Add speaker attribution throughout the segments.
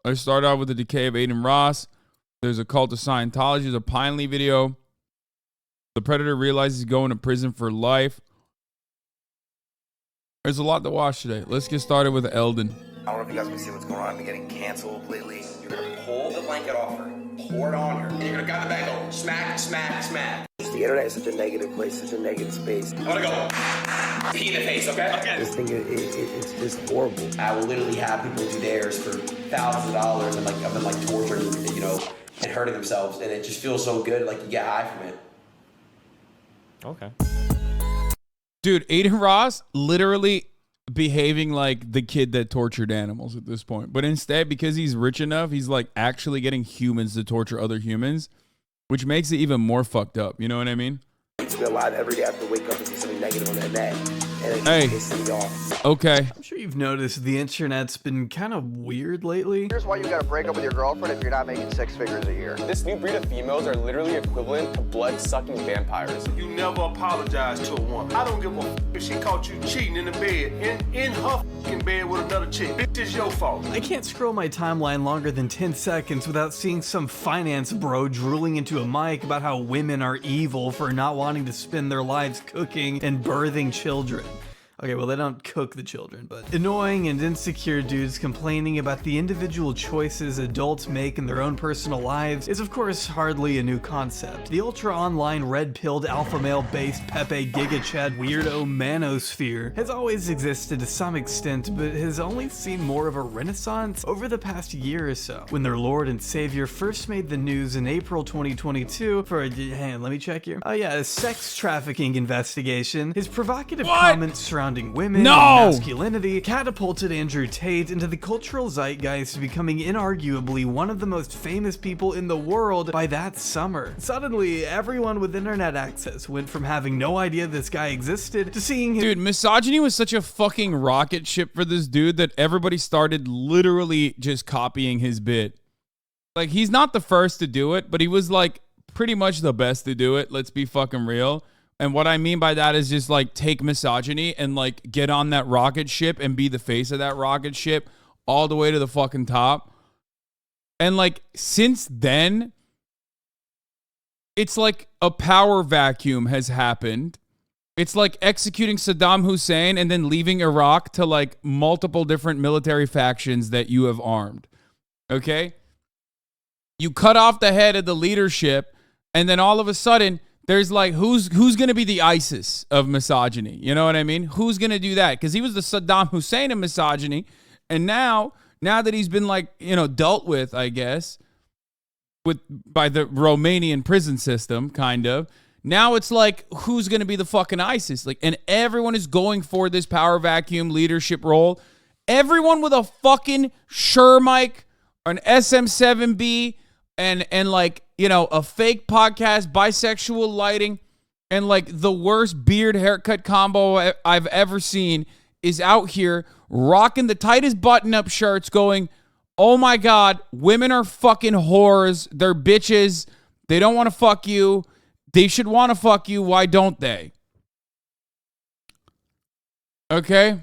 Speaker 1: I started out with the Decay of Aiden Ross. There's a Cult of Scientology. There's a Pine Lee video. The Predator realizes he's going to prison for life. There's a lot to watch today. Let's get started with Eldon.
Speaker 2: I don't know if you guys can see what's going on. I've been getting canceled lately. You're going to pull the blanket off her, pour it on her, and you're going to grab the bag, go smack, smack, smack. The internet is such a negative place, such a negative space. I'm going to go pee in the face, okay? This thing, it's just horrible. I will literally have people do theirs for thousands of dollars and like of them like torturing, you know, and hurting themselves. And it just feels so good, like you get high from it.
Speaker 3: Okay.
Speaker 1: Dude, Aiden Ross literally behaving like the kid that tortured animals at this point. But instead, because he's rich enough, he's like actually getting humans to torture other humans, which makes it even more fucked up. You know what I mean?
Speaker 2: To be alive every day, I have to wake up and see something negative on the net. And it just pisses me off.
Speaker 1: Okay.
Speaker 4: I'm sure you've noticed the internet's been kind of weird lately.
Speaker 5: Here's why you gotta break up with your girlfriend if you're not making 6 figures a year.
Speaker 6: This new breed of females are literally equivalent to blood-sucking vampires.
Speaker 7: You never apologize to a woman. I don't give a if she caught you cheating in the bed, in her f***ing bed with another chick. Bitch, it's your fault.
Speaker 4: I can't scroll my timeline longer than 10 seconds without seeing some finance bro drooling into a mic about how women are evil for not wanting to spend their lives cooking and birthing children. Okay, well, they don't cook the children, but annoying and insecure dudes complaining about the individual choices adults make in their own personal lives is, of course, hardly a new concept. The ultra-online red-pilled alpha male-based Pepe Giga Chad weirdo manosphere has always existed to some extent, but has only seen more of a renaissance over the past year or so, when their lord and savior first made the news in April 2022 for a, hang on, let me check here. A sex trafficking investigation. His provocative comments surrounding women and masculinity catapulted Andrew Tate into the cultural zeitgeist, becoming inarguably one of the most famous people in the world by that summer. Suddenly, everyone with internet access went from having no idea this guy existed to seeing him.
Speaker 1: Dude, misogyny was such a fucking rocket ship for this dude that everybody started literally just copying his bit. Like, he's not the first to do it, but he was like pretty much the best to do it. Let's be fucking real. And what I mean by that is just like take misogyny and like get on that rocket ship and be the face of that rocket ship all the way to the fucking top. And like since then, it's like a power vacuum has happened. It's like executing Saddam Hussein and then leaving Iraq to like multiple different military factions that you have armed. Okay? You cut off the head of the leadership and then all of a sudden there's like, who's going to be the ISIS of misogyny? You know what I mean? Who's going to do that? Because he was the Saddam Hussein of misogyny. And now that he's been like, you know, dealt with, I guess, by the Romanian prison system, kind of. Now it's like, who's going to be the fucking ISIS? Like, and everyone is going for this power vacuum leadership role. Everyone with a fucking Shure mic, an SM7B, and like, you know, a fake podcast, bisexual lighting, and like the worst beard haircut combo I've ever seen is out here rocking the tightest button-up shirts going, oh my God, women are fucking whores. They're bitches. They don't want to fuck you. They should want to fuck you. Why don't they? Okay?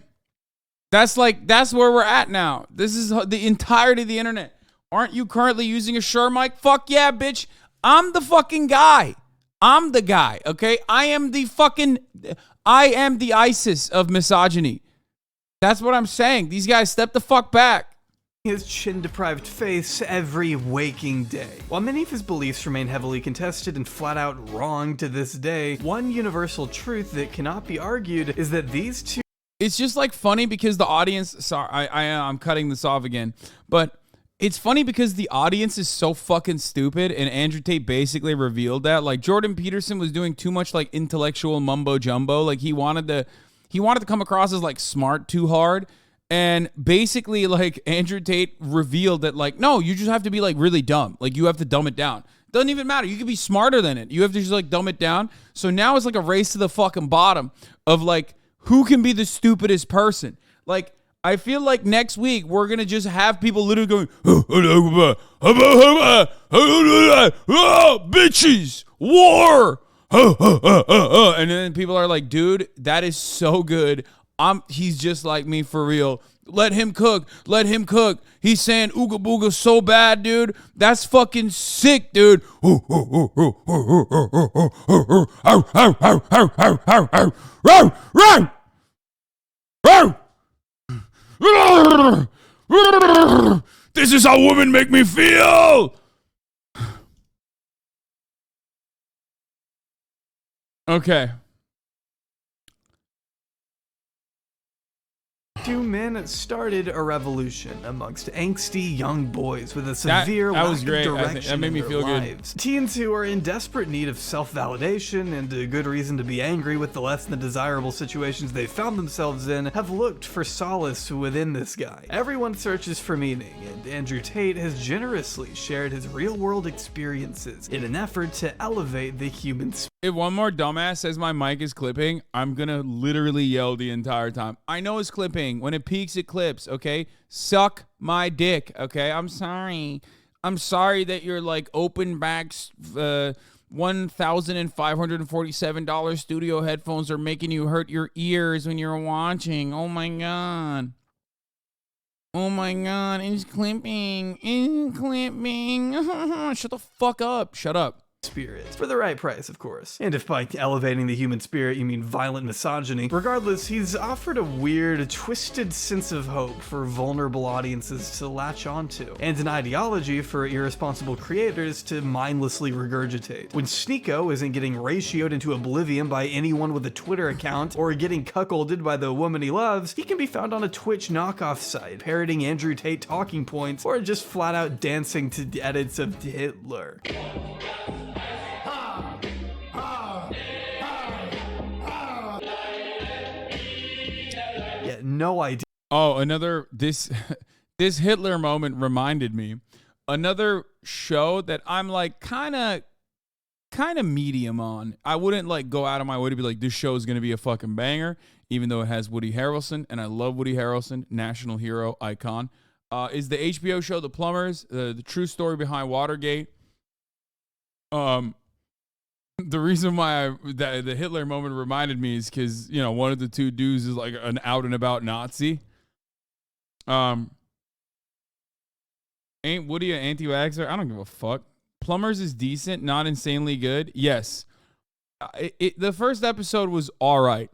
Speaker 1: That's where we're at now. This is the entirety of the internet. Aren't you currently using a Shure mic? Fuck yeah, bitch. I'm the fucking guy. I'm the guy, okay? I am the ISIS of misogyny. That's what I'm saying. These guys step the fuck back.
Speaker 4: His chin-deprived face every waking day. While many of his beliefs remain heavily contested and flat out wrong to this day, one universal truth that cannot be argued is that these two...
Speaker 1: It's just like funny because the audience... Sorry, I'm cutting this off again. But it's funny because the audience is so fucking stupid, and Andrew Tate basically revealed that. Like, Jordan Peterson was doing too much, like, intellectual mumbo-jumbo. Like, he wanted to come across as, like, smart too hard. And basically, like, Andrew Tate revealed that, like, no, you just have to be, like, really dumb. Like, you have to dumb it down. Doesn't even matter. You could be smarter than it. You have to just, like, dumb it down. So now it's, like, a race to the fucking bottom of, like, who can be the stupidest person. Like, I feel like next week we're going to just have people literally going, bitches, war. And then people are like, dude, that is so good. He's just like me for real. Let him cook. Let him cook. He's saying ooga booga so bad, dude. That's fucking sick, dude. This is how women make me feel. Okay.
Speaker 4: Two men started a revolution amongst angsty young boys with a severe
Speaker 1: that
Speaker 4: lack
Speaker 1: was great.
Speaker 4: of
Speaker 1: I think
Speaker 4: direction
Speaker 1: that made me
Speaker 4: in their
Speaker 1: feel good.
Speaker 4: lives. Teens who are in desperate need of self-validation and a good reason to be angry with the less than desirable situations they found themselves in have looked for solace within this guy. Everyone searches for meaning, and Andrew Tate has generously shared his real-world experiences in an effort to elevate the human spirit.
Speaker 1: If one more dumbass says my mic is clipping, I'm gonna literally yell the entire time. I know it's clipping. When it peaks, it clips, okay? Suck my dick, okay? I'm sorry. I'm sorry that your like open back $1,547 studio headphones are making you hurt your ears when you're watching. Oh my god. Oh my god, it's clipping. It's clipping. Shut the fuck up. Shut up.
Speaker 4: Spirit. For the right price, of course. And if by elevating the human spirit you mean violent misogyny, regardless, he's offered a weird, twisted sense of hope for vulnerable audiences to latch onto, and an ideology for irresponsible creators to mindlessly regurgitate. When Sneeko isn't getting ratioed into oblivion by anyone with a Twitter account, or getting cuckolded by the woman he loves, he can be found on a Twitch knockoff site, parroting Andrew Tate talking points, or just flat out dancing to edits of Hitler. Yeah, no idea.
Speaker 1: Oh, another this Hitler moment reminded me. Another show that I'm like kind of medium on. I wouldn't like go out of my way to be like this show is going to be a fucking banger, even though it has Woody Harrelson, and I love Woody Harrelson, national hero, icon. Is the HBO show The Plumbers, the true story behind Watergate. The reason why the Hitler moment reminded me is because, you know, one of the two dudes is like an out and about Nazi. Ain't Woody an anti-vaxxer? I don't give a fuck. Plumbers is decent, not insanely good. Yes. The first episode was all right.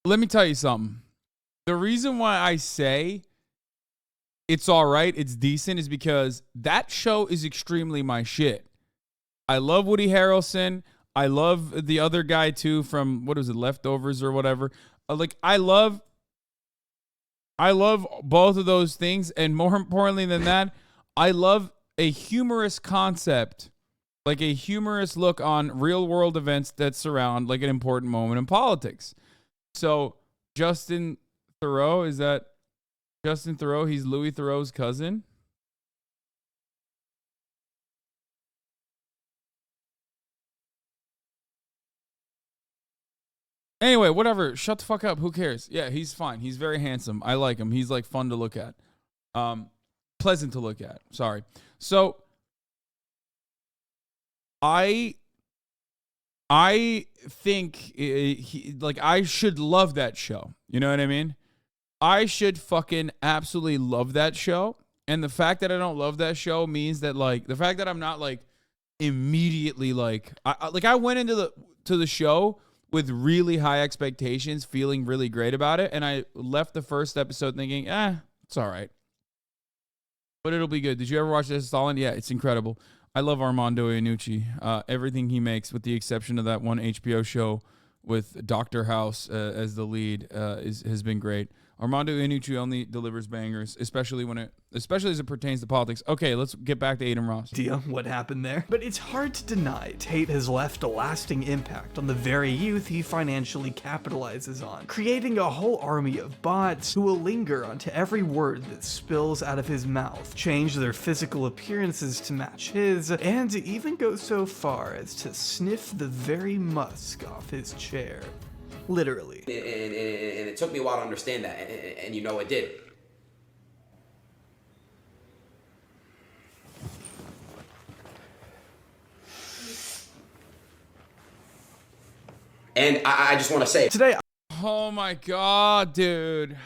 Speaker 1: Let me tell you something. The reason why I say it's all right, it's decent, is because that show is extremely my shit. I love Woody Harrelson. I love the other guy too from, what is it, Leftovers or whatever. I love both of those things, and more importantly than that, I love a humorous concept, like a humorous look on real world events that surround like an important moment in politics. So Justin Theroux, is that Justin Theroux? He's Louis Theroux's cousin. Anyway, whatever. Shut the fuck up. Who cares? Yeah, he's fine. He's very handsome. I like him. He's like fun to look at. Pleasant to look at. Sorry. So I think I should love that show. You know what I mean? I should fucking absolutely love that show. And the fact that I don't love that show means that like the fact that I'm not like immediately like I went into the show with really high expectations, feeling really great about it, and I left the first episode thinking, it's all right. But it'll be good. Did you ever watch This Stalin? Yeah, it's incredible. I love Armando Iannucci. Everything he makes, with the exception of that one HBO show with Dr. House as the lead, has been great. Armando Iannucci only delivers bangers, especially as it pertains to politics. Okay, let's get back to Aiden Ross.
Speaker 4: Idea what happened there. But it's hard to deny Tate has left a lasting impact on the very youth he financially capitalizes on, creating a whole army of bots who will linger onto every word that spills out of his mouth, change their physical appearances to match his, and even go so far as to sniff the very musk off his chair. Literally.
Speaker 2: And it took me a while to understand that, and you know it did. And I just want to say,
Speaker 4: Today,
Speaker 1: Oh my God, dude.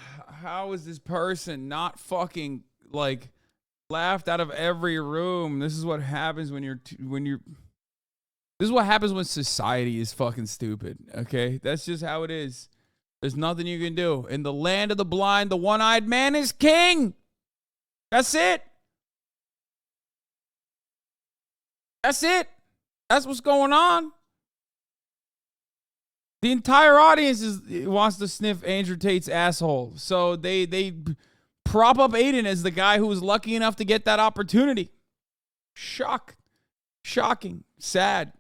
Speaker 1: How is this person not fucking like laughed out of every room? This is what happens when you're this is what happens when society is fucking stupid. Okay? That's just how it is. There's nothing you can do. In the land of the blind, the one-eyed man is king. That's it. That's it. That's what's going on. The entire audience wants to sniff Andrew Tate's asshole. So they prop up Aiden as the guy who was lucky enough to get that opportunity. Shocking. Sad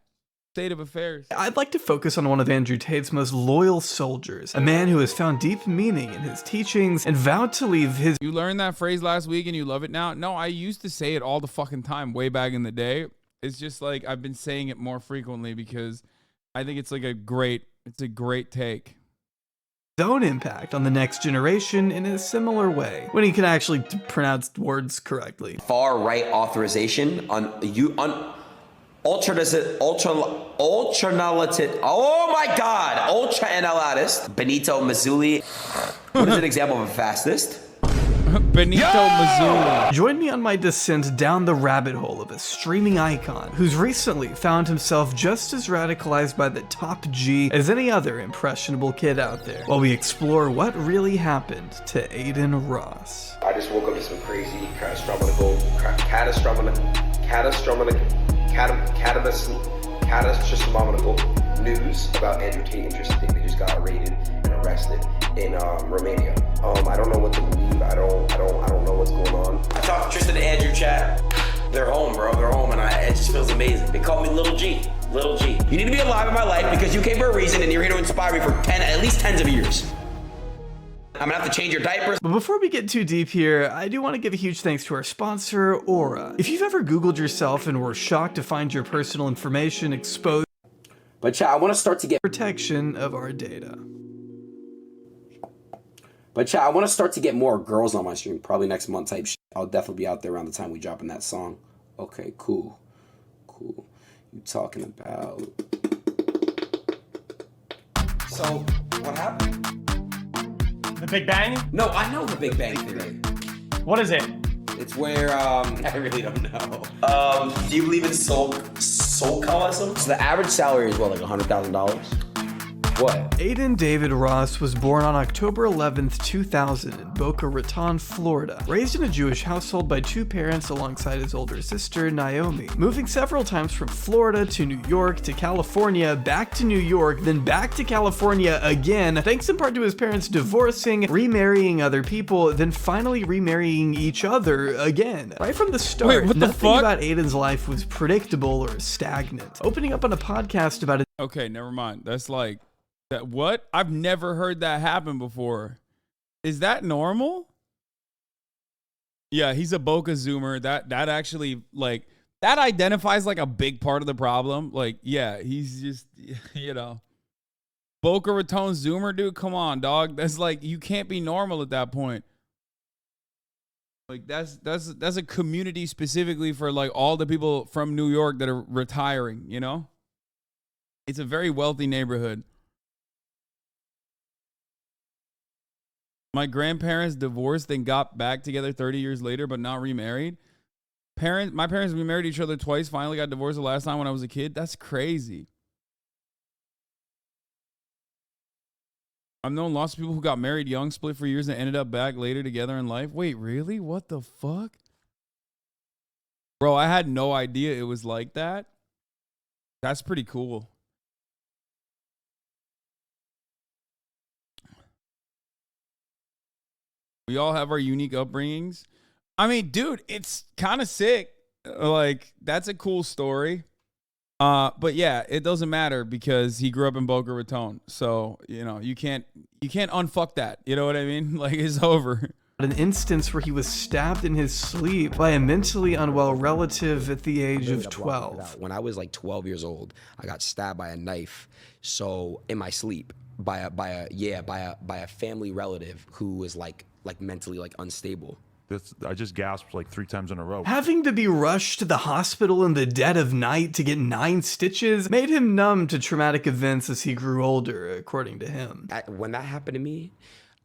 Speaker 1: state of affairs.
Speaker 4: I'd like to focus on one of Andrew Tate's most loyal soldiers, a man who has found deep meaning in his teachings and vowed to leave his—
Speaker 1: You learned that phrase last week and you love it now? No, I used to say it all the fucking time way back in the day. It's just like I've been saying it more frequently because I think it's like a great take.
Speaker 4: own impact on the next generation in a similar way, when he can actually pronounce words correctly.
Speaker 2: Far right authorization on ultra-analytic, oh my God, ultra-analytist, Benito Mazzulli. What is an example of a fascist?
Speaker 1: Benito Mazzulli.
Speaker 4: Join me on my descent down the rabbit hole of a streaming icon who's recently found himself just as radicalized by the top G as any other impressionable kid out there, while we explore what really happened to Aiden Ross.
Speaker 2: I just woke up to some crazy catastrophic news about Andrew Tate. Interesting. They just got raided and arrested in Romania. I don't know what to believe. I don't know what's going on. I talked to Tristan and Andrew chat. They're home, bro. They're home, and it just feels amazing. They call me Little G. Little G. You need to be alive in my life because you came for a reason, and you're here to inspire me for at least tens of years. I'm gonna have to change your diapers.
Speaker 4: But before we get too deep here, I do want to give a huge thanks to our sponsor, Aura. If you've ever Googled yourself and were shocked to find your personal information exposed,
Speaker 2: But chat, I want to start to get
Speaker 4: protection of our data.
Speaker 2: But chat, I want to start to get more girls on my stream, probably next month type shit. I'll definitely be out there around the time we dropping that song. Okay, cool. You talking about? So, what happened?
Speaker 3: The Big Bang?
Speaker 2: No, I know the Big Bang Theory.
Speaker 3: What is it?
Speaker 2: It's where, I really don't know. Do you believe in soul-callism? So the average salary is what, like $100,000? What?
Speaker 4: Aiden David Ross was born on October 11th, 2000 in Boca Raton, Florida. Raised in a Jewish household by two parents alongside his older sister, Naomi. Moving several times from Florida to New York to California, back to New York, then back to California again, thanks in part to his parents divorcing, remarrying other people, then finally remarrying each other again. Right from the start,
Speaker 1: Wait, what the
Speaker 4: nothing
Speaker 1: fuck?
Speaker 4: about Aiden's life was predictable or stagnant. Opening up on a podcast about it.
Speaker 1: Okay, never mind. That's like that. What? I've never heard that happen before. Is that normal? Yeah, he's a Boca Zoomer. That actually, like, that identifies like a big part of the problem. Like, yeah, he's just, Boca Raton Zoomer, dude. Come on, dog. That's like, you can't be normal at that point. Like, that's a community specifically for like all the people from New York that are retiring. It's a very wealthy neighborhood. My grandparents divorced and got back together 30 years later, but not remarried. My parents remarried each other twice, finally got divorced the last time when I was a kid. That's crazy. I've known lots of people who got married young, split for years, and ended up back later together in life. Wait, really? What the fuck? Bro, I had no idea it was like that. That's pretty cool. We all have our unique upbringings. I mean, dude, it's kind of sick. Like, that's a cool story. But yeah, it doesn't matter because he grew up in Boca Raton. So, you can't unfuck that. You know what I mean? Like, it's over.
Speaker 4: An instance where he was stabbed in his sleep by a mentally unwell relative at the age of 12.
Speaker 2: When I was like 12 years old, I got stabbed by a knife. So in my sleep by a family relative who was like mentally like unstable.
Speaker 8: I just gasped like 3 times in a row.
Speaker 4: Having to be rushed to the hospital in the dead of night to get 9 stitches made him numb to traumatic events as he grew older, according to him.
Speaker 9: When that happened to me,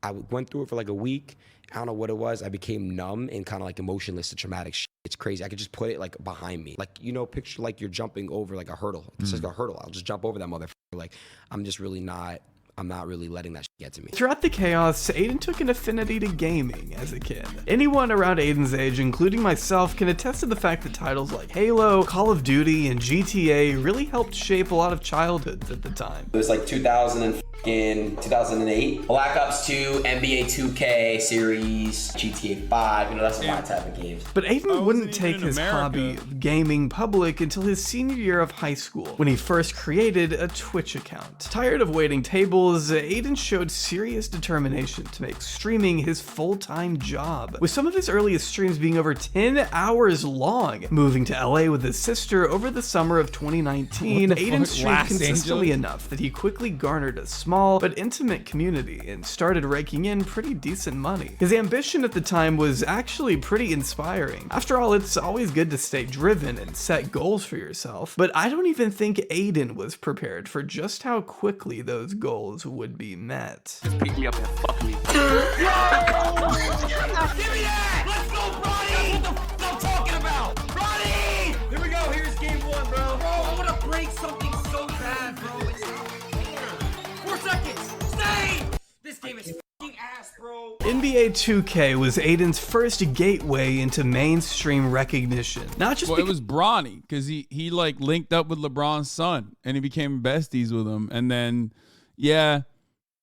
Speaker 9: I went through it for like a week. I don't know what it was. I became numb and kind of like emotionless to traumatic shit. It's crazy. I could just put it like behind me. Like, you know, picture like you're jumping over like a hurdle. It's just a hurdle. I'll just jump over that motherfucker. Like, I'm not really letting that shit get to me.
Speaker 4: Throughout the chaos, Aiden took an affinity to gaming as a kid. Anyone around Aiden's age, including myself, can attest to the fact that titles like Halo, Call of Duty, and GTA really helped shape a lot of childhoods at the time.
Speaker 2: It was like 2008. Black Ops 2, NBA 2K series, GTA 5, you know, that's my type of games.
Speaker 4: But Aiden wouldn't take his hobby of gaming public until his senior year of high school, when he first created a Twitch account. Tired of waiting tables, Aiden showed serious determination to make streaming his full-time job, with some of his earliest streams being over 10 hours long. Moving to LA with his sister over the summer of 2019, Aiden streamed consistently enough that he quickly garnered a small but intimate community and started raking in pretty decent money. His ambition at the time was actually pretty inspiring. After all, it's always good to stay driven and set goals for yourself, but I don't even think Aiden was prepared for just how quickly those goals would be met.
Speaker 10: Just pick me up and fuck me.
Speaker 2: Give me that! Let's go, Bronny! What the f I'm talking about? Bronny! Here we go, here's game 1, bro. Bro, I wanna break something so bad, bro. It's not fair. 4 seconds! Stay! This game is f***ing ass, bro.
Speaker 4: NBA 2K was Aiden's first gateway into mainstream recognition. Not just
Speaker 1: it was Bronny, because he like linked up with LeBron's son and he became besties with him. And then, yeah,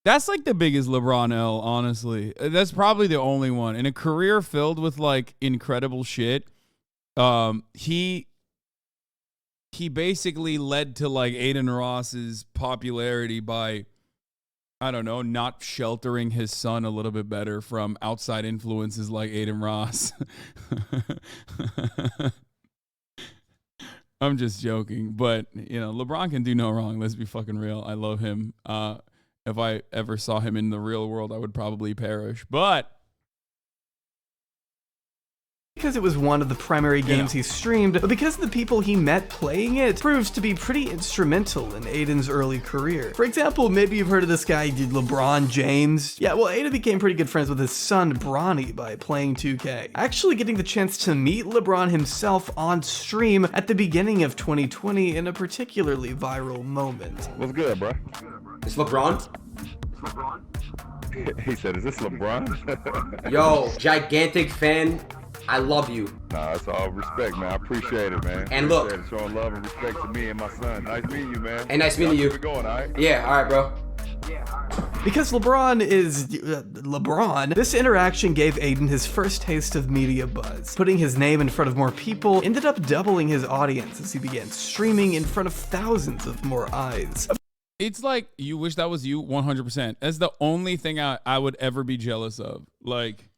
Speaker 1: that's like the biggest LeBron L, honestly. That's probably the only one. In a career filled with like incredible shit, he basically led to like Aiden Ross's popularity by, I don't know, not sheltering his son a little bit better from outside influences like Aiden Ross. I'm just joking, but you know, LeBron can do no wrong. Let's be fucking real. I love him. If I ever saw him in the real world, I would probably perish. But
Speaker 4: because it was one of the primary games he streamed, but because the people he met playing it proved to be pretty instrumental in Aiden's early career. For example, maybe you've heard of this guy, LeBron James. Yeah, well, Aiden became pretty good friends with his son, Bronny, by playing 2K. Actually getting the chance to meet LeBron himself on stream at the beginning of 2020 in a particularly viral moment.
Speaker 8: What's good, bro?
Speaker 2: It's LeBron?
Speaker 8: He said, is this LeBron?
Speaker 2: Yo, gigantic fan. I love you.
Speaker 8: Nah, it's all respect, man. I appreciate it, man.
Speaker 2: And look,
Speaker 8: showing love and respect to me and my son. Nice meeting you, man.
Speaker 2: Hey, nice meeting you.
Speaker 8: Keep it going, all right?
Speaker 2: Yeah, all right, bro.
Speaker 4: Because LeBron is LeBron, this interaction gave Aiden his first taste of media buzz. Putting his name in front of more people ended up doubling his audience as he began streaming in front of thousands of more eyes.
Speaker 1: it's like, you wish that was you 100%. That's the only thing I would ever be jealous of. Like,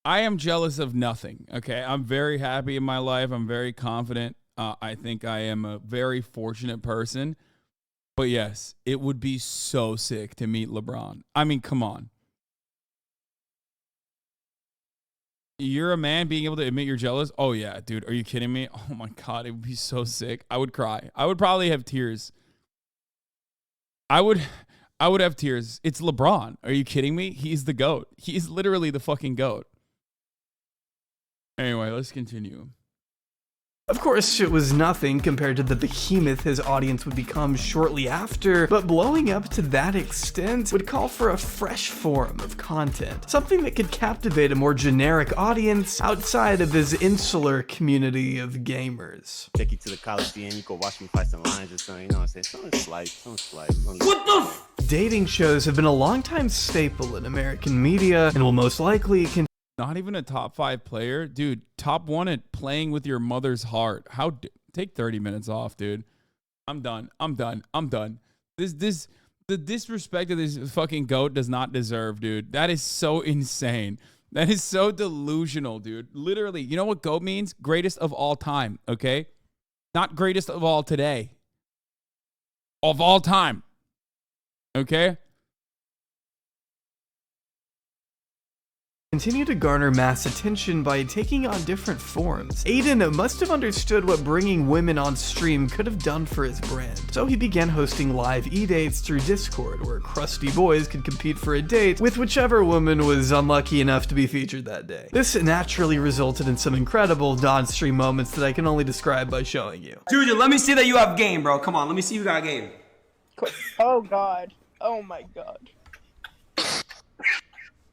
Speaker 1: I am jealous of nothing, okay? I'm very happy in my life. I'm very confident. I think I am a very fortunate person. But yes, it would be so sick to meet LeBron. I mean, come on. You're a man being able to admit you're jealous? Oh, yeah, dude. Are you kidding me? Oh, my God. It would be so sick. I would cry. I would probably have tears. I would have tears. It's LeBron. Are you kidding me? He's the GOAT. He's literally the fucking GOAT. Anyway, let's continue.
Speaker 4: Of course, it was nothing compared to the behemoth his audience would become shortly after, but blowing up to that extent would call for a fresh form of content, something that could captivate a more generic audience outside of his insular community of gamers.
Speaker 11: Take you to the Coliseum, you go watch me fight some lions or something, you know what I'm saying? Something slight.
Speaker 2: What the f?
Speaker 4: Dating shows have been a longtime staple in American media and will most likely continue.
Speaker 1: Not even a top 5 player, dude. Top 1 at playing with your mother's heart. Take 30 minutes off, dude. I'm done. The disrespect of this fucking GOAT does not deserve, dude. That is so insane. That is so delusional, dude. Literally, you know what GOAT means? Greatest of all time, okay? Not greatest of all today. Of all time. Okay?
Speaker 4: continue to garner mass attention by taking on different forms. Aiden must have understood what bringing women on stream could have done for his brand, so he began hosting live e-dates through Discord, where crusty boys could compete for a date with whichever woman was unlucky enough to be featured that day. This naturally resulted in some incredible non-stream moments that I can only describe by showing you.
Speaker 10: Juju, let me see that you have game, bro. Come on, let me see you got game.
Speaker 12: Oh god. Oh my god.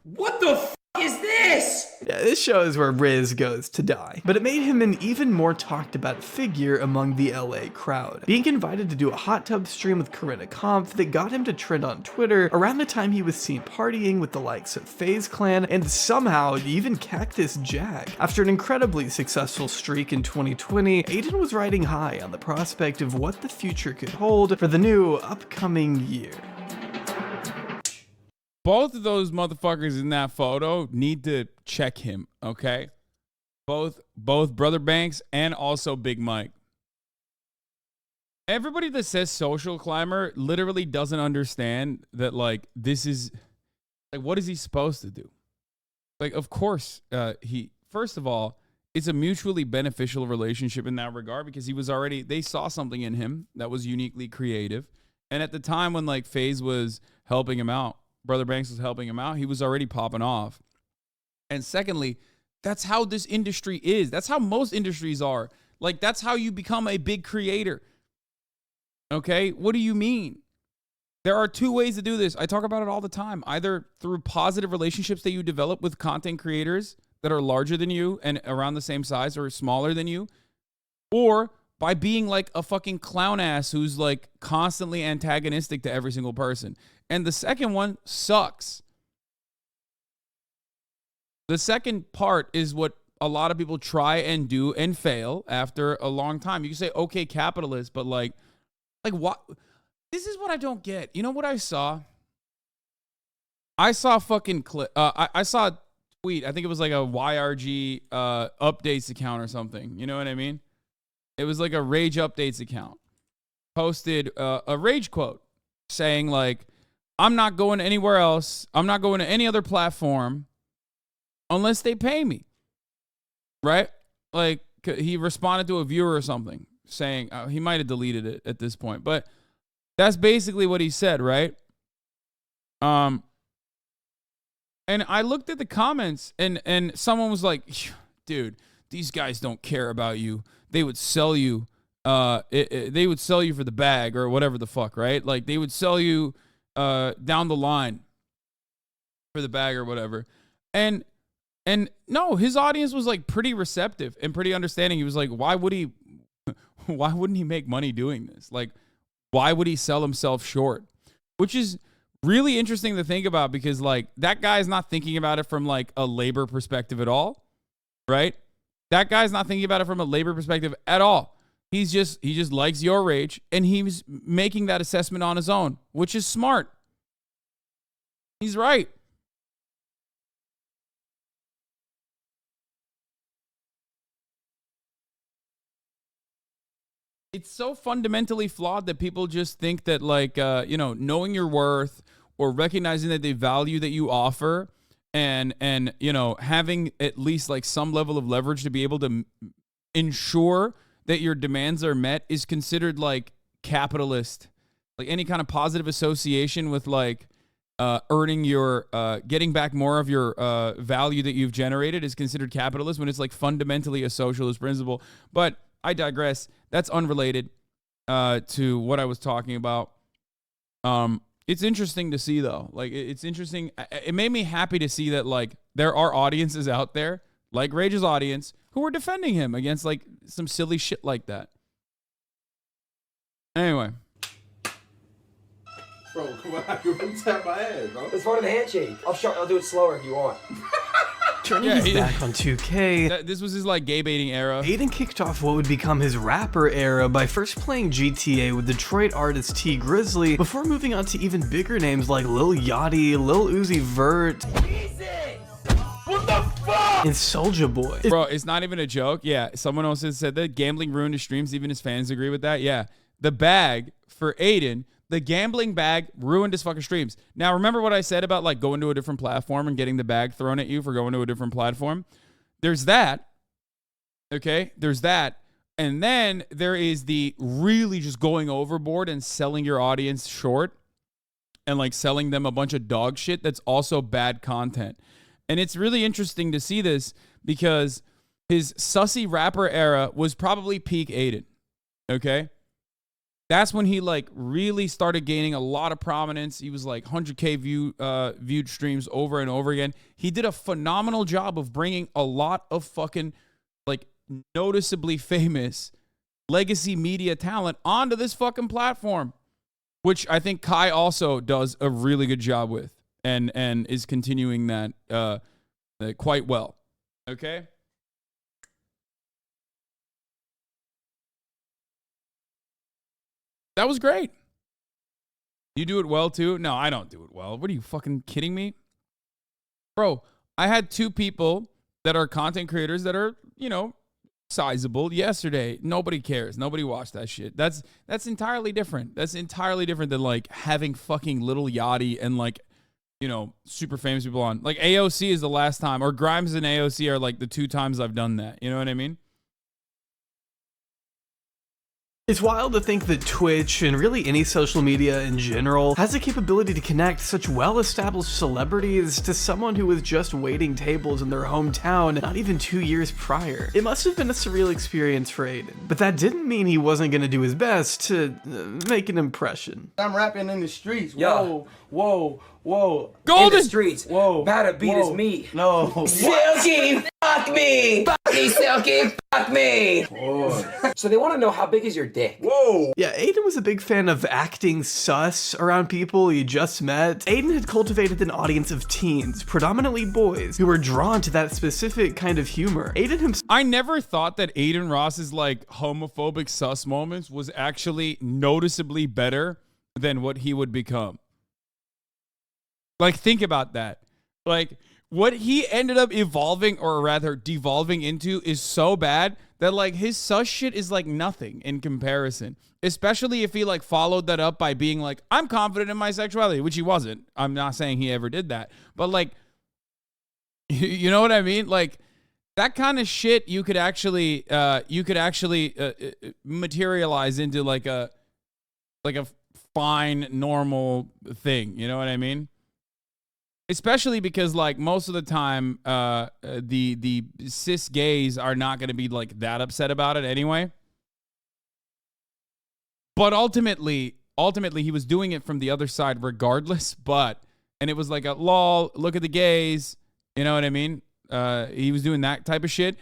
Speaker 10: What the f is this?
Speaker 4: Yeah, this shows where Riz goes to die. But it made him an even more talked about figure among the LA crowd, being invited to do a hot tub stream with Corinna Kampf that got him to trend on Twitter around the time he was seen partying with the likes of FaZe Clan and somehow even Cactus Jack. After an incredibly successful streak in 2020, Aiden was riding high on the prospect of what the future could hold for the new upcoming year.
Speaker 1: Both of those motherfuckers in that photo need to check him, okay? Both Brother Banks and also Big Mike. Everybody that says social climber literally doesn't understand that, like, this is, like, what is he supposed to do? Like, of course, first of all, it's a mutually beneficial relationship in that regard because they saw something in him that was uniquely creative. And at the time when, like, FaZe was helping him out, Brother Banks was helping him out, he was already popping off. And secondly, that's how this industry is. That's how most industries are. Like, that's how you become a big creator. Okay? What do you mean? There are two ways to do this. I talk about it all the time. Either through positive relationships that you develop with content creators that are larger than you and around the same size or smaller than you, or by being like a fucking clown ass who's like constantly antagonistic to every single person. And the second one sucks. The second part is what a lot of people try and do and fail after a long time. You can say, okay, capitalist, but like what? This is what I don't get. You know what I saw? I saw a fucking clip. I saw a tweet. I think it was like a YRG updates account or something. You know what I mean? It was like a Rage Updates account. Posted a Rage quote saying like, I'm not going anywhere else. I'm not going to any other platform unless they pay me. Right? Like, he responded to a viewer or something saying, he might have deleted it at this point, but that's basically what he said, right? And I looked at the comments and someone was like, dude, these guys don't care about you. They would sell you. They would sell you for the bag or whatever the fuck, right? Like, they would sell you down the line for the bag or whatever. And no, his audience was like pretty receptive and pretty understanding. He was like, why wouldn't he make money doing this? Like, why would he sell himself short? Which is really interesting to think about because like that guy's not thinking about it from like a labor perspective at all, right? That guy's not thinking about it from a labor perspective at all. He just likes your rage and he's making that assessment on his own, which is smart. He's right. It's so fundamentally flawed that people just think that like, knowing your worth or recognizing that they value that you offer and having at least like some level of leverage to be able to ensure that your demands are met is considered like capitalist. Like any kind of positive association with like earning your, getting back more of your value that you've generated is considered capitalist when it's like fundamentally a socialist principle. But I digress. That's unrelated to what I was talking about. It's interesting to see though. Like it's interesting. It made me happy to see that like there are audiences out there like Rage's audience who are defending him against like some silly shit like that. Anyway.
Speaker 13: Bro, come on, you tap my head, bro.
Speaker 9: It's part of the handshake. I'll do it slower if you want.
Speaker 4: Turning his back on 2K,
Speaker 1: this was his like gay baiting era.
Speaker 4: Aiden kicked off what would become his rapper era by first playing GTA with Detroit artist T Grizzly before moving on to even bigger names like Lil Yachty, Lil Uzi Vert,
Speaker 13: What the fuck?
Speaker 4: and Soulja Boy.
Speaker 1: Bro, it's not even a joke. Yeah, someone else has said that gambling ruined his streams. Even his fans agree with that. Yeah, the bag for Aiden, the gambling bag ruined his fucking streams. Now, remember what I said about like going to a different platform and getting the bag thrown at you for going to a different platform? There's that. Okay? There's that. And then there is the really just going overboard and selling your audience short and like selling them a bunch of dog shit that's also bad content. And it's really interesting to see this because his sussy rapper era was probably peak Aiden. Okay? That's when he like really started gaining a lot of prominence. He was like 100K viewed streams over and over again. He did a phenomenal job of bringing a lot of fucking like noticeably famous legacy media talent onto this fucking platform, which I think Kai also does a really good job with and is continuing that quite well. Okay? That was great. You do it well too? No, I don't do it well. What are you fucking kidding me? Bro, I had 2 people that are content creators that are, you know, sizable yesterday. Nobody cares. Nobody watched that shit. That's entirely different. That's entirely different than like having fucking Little Yachty and like, you know, super famous people on. Like AOC is the last time, or Grimes and AOC are like the 2 times I've done that. You know what I mean?
Speaker 4: It's wild to think that Twitch, and really any social media in general, has the capability to connect such well-established celebrities to someone who was just waiting tables in their hometown not even 2 years prior. It must have been a surreal experience for Aiden, but that didn't mean he wasn't going to do his best to make an impression.
Speaker 13: I'm rapping in the streets.
Speaker 10: Yo.
Speaker 13: Whoa.
Speaker 1: Golden
Speaker 10: In the streets.
Speaker 13: Whoa.
Speaker 10: Batter beat is me.
Speaker 13: No.
Speaker 10: Silky, fuck me. Fuck me, Silky, fuck me. So they want to know how big is your dick?
Speaker 13: Whoa.
Speaker 4: Yeah, Aiden was a big fan of acting sus around people he just met. Aiden had cultivated an audience of teens, predominantly boys, who were drawn to that specific kind of humor. Aiden himself...
Speaker 1: I never thought that Aiden Ross's like homophobic sus moments was actually noticeably better than what he would become. Like, think about that. Like, what he ended up evolving, or rather devolving into, is so bad that like his sus shit is like nothing in comparison. Especially if he like followed that up by being like, I'm confident in my sexuality, which he wasn't. I'm not saying he ever did that. But like, you know what I mean? Like, that kind of shit you could actually materialize into like a fine, normal thing. You know what I mean? Especially because like most of the time, the cis gays are not going to be like that upset about it anyway. But ultimately he was doing it from the other side regardless. And it was like a lol, look at the gays. You know what I mean? He was doing that type of shit.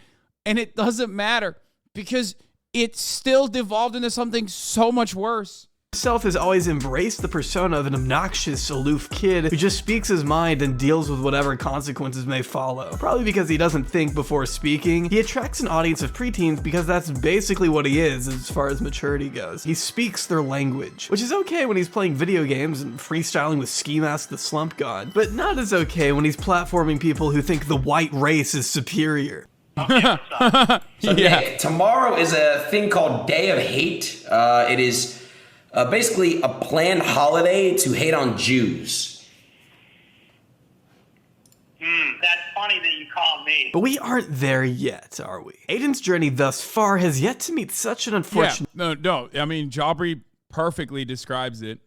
Speaker 1: And it doesn't matter because it still devolved into something so much worse.
Speaker 4: Himself has always embraced the persona of an obnoxious, aloof kid who just speaks his mind and deals with whatever consequences may follow. Probably because he doesn't think before speaking, he attracts an audience of preteens because that's basically what he is as far as maturity goes. He speaks their language, which is okay when he's playing video games and freestyling with Ski Mask the Slump God, but not as okay when he's platforming people who think the white race is superior.
Speaker 10: So Nick, tomorrow is a thing called Day of Hate. It is basically a planned holiday to hate on Jews.
Speaker 14: That's funny that you call me.
Speaker 4: But we aren't there yet, are we? Aiden's journey thus far has yet to meet such an unfortunate...
Speaker 1: Yeah, no. I mean, Jabri perfectly describes it.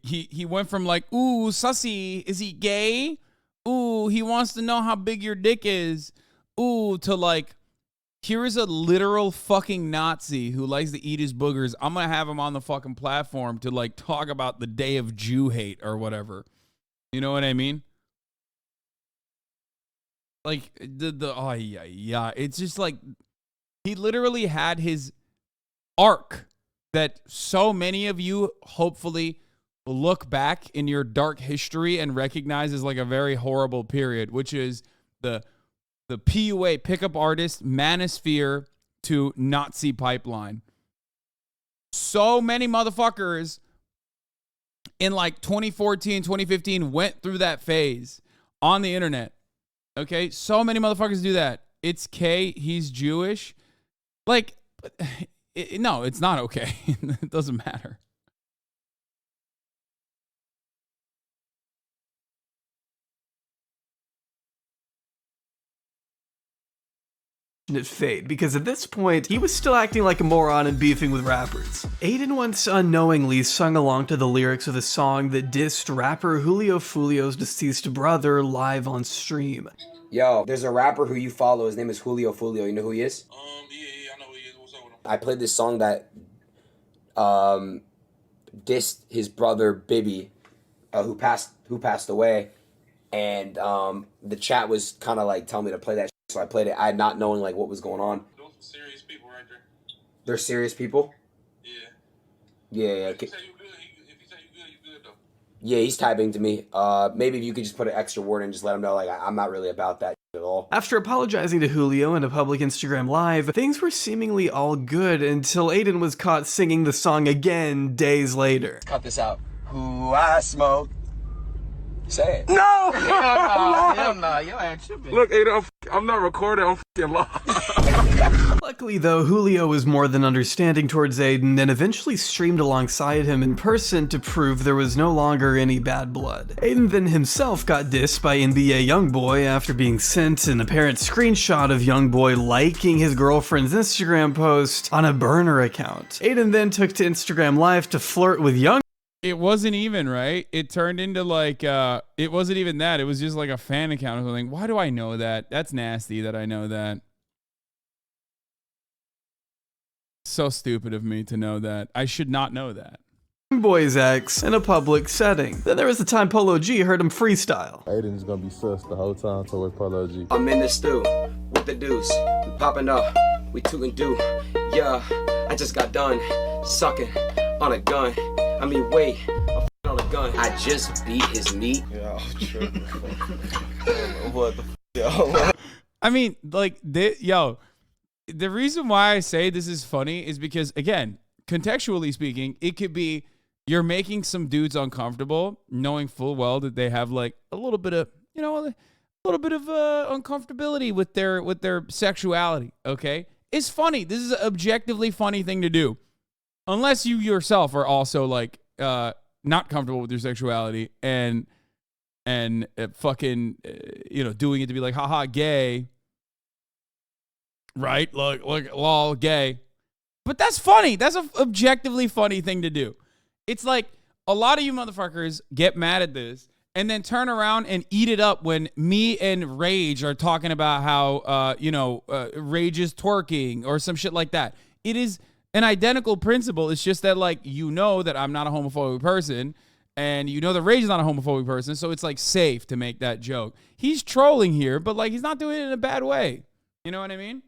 Speaker 1: He went from like, ooh, sussy, is he gay? Ooh, he wants to know how big your dick is. Ooh, to like... Here is a literal fucking Nazi who likes to eat his boogers. I'm going to have him on the fucking platform to like talk about the day of Jew hate or whatever. You know what I mean? Like it's just like he literally had his arc that so many of you hopefully look back in your dark history and recognize as like a very horrible period, which is the PUA pickup artist manosphere to Nazi pipeline. So many motherfuckers in like 2014, 2015 went through that phase on the internet. Okay? So many motherfuckers do that. It's K, he's Jewish. Like, no, it's not okay. It doesn't matter.
Speaker 4: fate, because at this point, he was still acting like a moron and beefing with rappers. Aiden once unknowingly sung along to the lyrics of a song that dissed rapper Julio Fulio's deceased brother live on stream.
Speaker 9: Yo, there's a rapper who you follow. His name is Julio Fulio. You know who he is?
Speaker 15: Yeah, I know who he is. What's up with him?
Speaker 9: I played this song that dissed his brother Bibby, who passed away, and the chat was kind of like telling me to play that. So I played it. I not knowing like what was going on.
Speaker 15: Those are serious people right there.
Speaker 9: They're serious people.
Speaker 15: Yeah.
Speaker 9: Yeah.
Speaker 15: If he say you good, you good though.
Speaker 9: Yeah, he's typing to me. Maybe if you could just put an extra word and just let him know, like, I'm not really about that at all.
Speaker 4: After apologizing to Julio in a public Instagram live, things were seemingly all good until Aiden was caught singing the song again days later.
Speaker 9: Cut this out. Who I smoke. Say it.
Speaker 15: No!
Speaker 13: Hell no, you ain't tripping.
Speaker 15: Look, Aiden, I'm not recording. I'm fucking live.
Speaker 4: Luckily though, Julio was more than understanding towards Aiden and eventually streamed alongside him in person to prove there was no longer any bad blood. Aiden then himself got dissed by NBA YoungBoy after being sent an apparent screenshot of YoungBoy liking his girlfriend's Instagram post on a burner account. Aiden then took to Instagram Live to flirt with YoungBoy.
Speaker 1: It wasn't even, right? It turned into like, it wasn't even that. It was just like a fan account or something. Why do I know that? That's nasty that I know that. So stupid of me to know that. I should not know that.
Speaker 4: Boy's ex in a public setting. Then there was the time Polo G heard him freestyle.
Speaker 16: Aiden's gonna be sus the whole time towards Polo G.
Speaker 9: I'm in the stew with the deuce. We popping up, we tootin' do. Yeah, I just got done sucking on a gun. I mean, wait, I'm on a gun. I just beat his meat.
Speaker 16: Yeah, I'm tripping. What the yo?
Speaker 1: I mean, like, the reason why I say this is funny is because, again, contextually speaking, it could be you're making some dudes uncomfortable, knowing full well that they have like a little bit of, uncomfortability with their sexuality. Okay, it's funny. This is an objectively funny thing to do, unless you yourself are also like not comfortable with your sexuality and fucking doing it to be like haha gay, right? Like lol gay. But that's funny. That's an objectively funny thing to do. It's like a lot of you motherfuckers get mad at this and then turn around and eat it up when me and Rage are talking about how, Rage is twerking or some shit like that. It is an identical principle. It's just that, like, that I'm not a homophobic person and that Rage is not a homophobic person. So it's, like, safe to make that joke. He's trolling here, but, like, he's not doing it in a bad way. You know what I mean?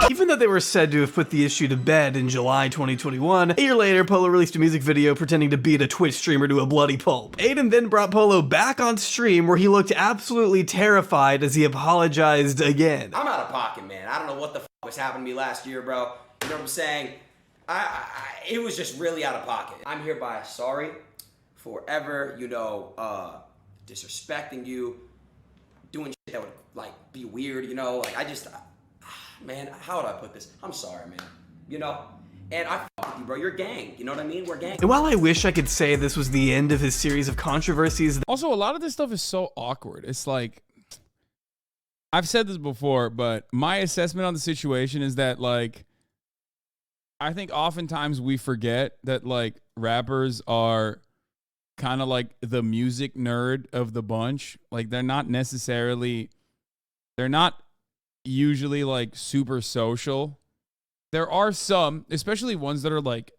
Speaker 4: Even though they were said to have put the issue to bed in July 2021, a year later, Polo released a music video pretending to beat a Twitch streamer to a bloody pulp. Aiden then brought Polo back on stream where he looked absolutely terrified as he apologized again.
Speaker 9: I'm out of pocket, man. I don't know what the was happening to me last year, bro. You know what I'm saying? It was just really out of pocket. I'm hereby sorry for ever, disrespecting you, doing shit that would, like, be weird, man, how would I put this? I'm sorry, man. And I fuck with you, bro. You're gang. You know what I mean? We're gang.
Speaker 4: And while I wish I could say this was the end of his series of controversies...
Speaker 1: Also, a lot of this stuff is so awkward. It's like... I've said this before, but my assessment on the situation is that, like... I think oftentimes we forget that, like, rappers are kind of like the music nerd of the bunch. Like, they're not usually like super social. There are some, especially ones that are like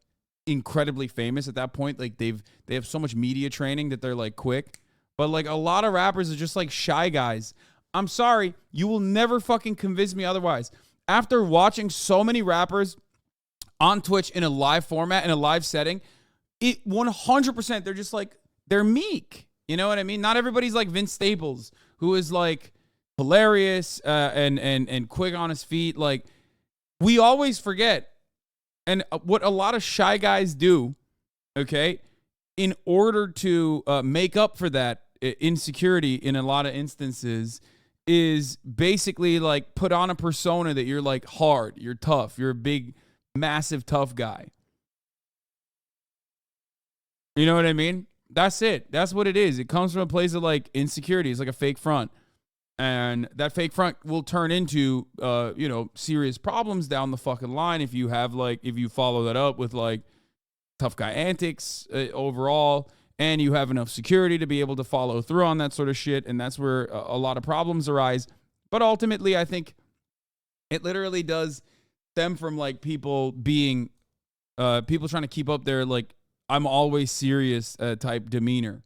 Speaker 1: incredibly famous at that point. Like they have so much media training that they're like quick. But like a lot of rappers are just like shy guys. I'm sorry, you will never fucking convince me otherwise. After watching so many rappers on Twitch in a live format, in a live setting, it 100% they're just like, they're meek. You know what I mean? Not everybody's like Vince Staples, who is like hilarious and quick on his feet. Like, we always forget, and what a lot of shy guys do, okay, in order to make up for that insecurity in a lot of instances, is basically like put on a persona that you're like hard, you're tough, you're a big, massive tough guy. You know what I mean? That's it. That's what it is. It comes from a place of like insecurity. It's like a fake front. And that fake front will turn into, you know, serious problems down the fucking line if you have like, if you follow that up with like tough guy antics overall, and you have enough security to be able to follow through on that sort of shit. And that's where a lot of problems arise. But ultimately, I think it literally does stem from like people being, people trying to keep up their like, I'm always serious type demeanor.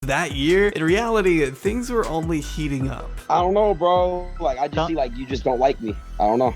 Speaker 4: That year, in reality, things were only heating up.
Speaker 5: I don't know, bro. Like, I just see like you just don't like me. I don't know.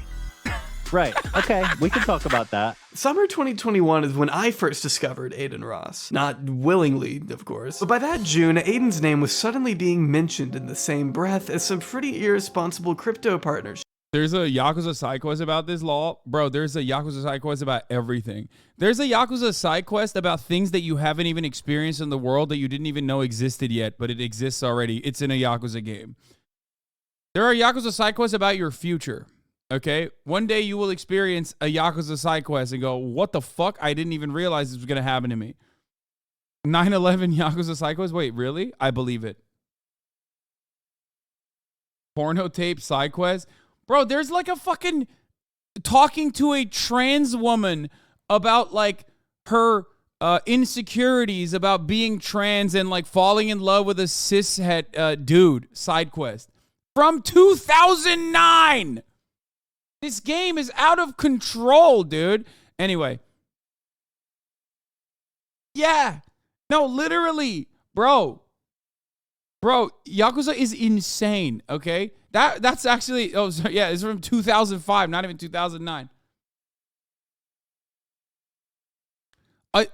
Speaker 17: Right. Okay, we can talk about that.
Speaker 4: Summer 2021 is when I first discovered Aiden Ross. Not willingly, of course. But by that June, Aiden's name was suddenly being mentioned in the same breath as some pretty irresponsible crypto partners.
Speaker 1: There's a Yakuza side quest about this law. Bro, there's a Yakuza side quest about everything. There's a Yakuza side quest about things that you haven't even experienced in the world that you didn't even know existed yet, but it exists already. It's in a Yakuza game. There are Yakuza side quests about your future. Okay? One day you will experience a Yakuza side quest and go, what the fuck? I didn't even realize this was going to happen to me. 9/11 Yakuza side quest? Wait, really? I believe it. Porno tape side quest? Bro, there's like a fucking talking to a trans woman about like her insecurities about being trans and like falling in love with a cishet dude side quest from 2009. This game is out of control, dude. Anyway. Yeah. No, literally, bro. Bro, Yakuza is insane, okay? That's actually, oh, sorry, yeah, it's from 2005, not even 2009.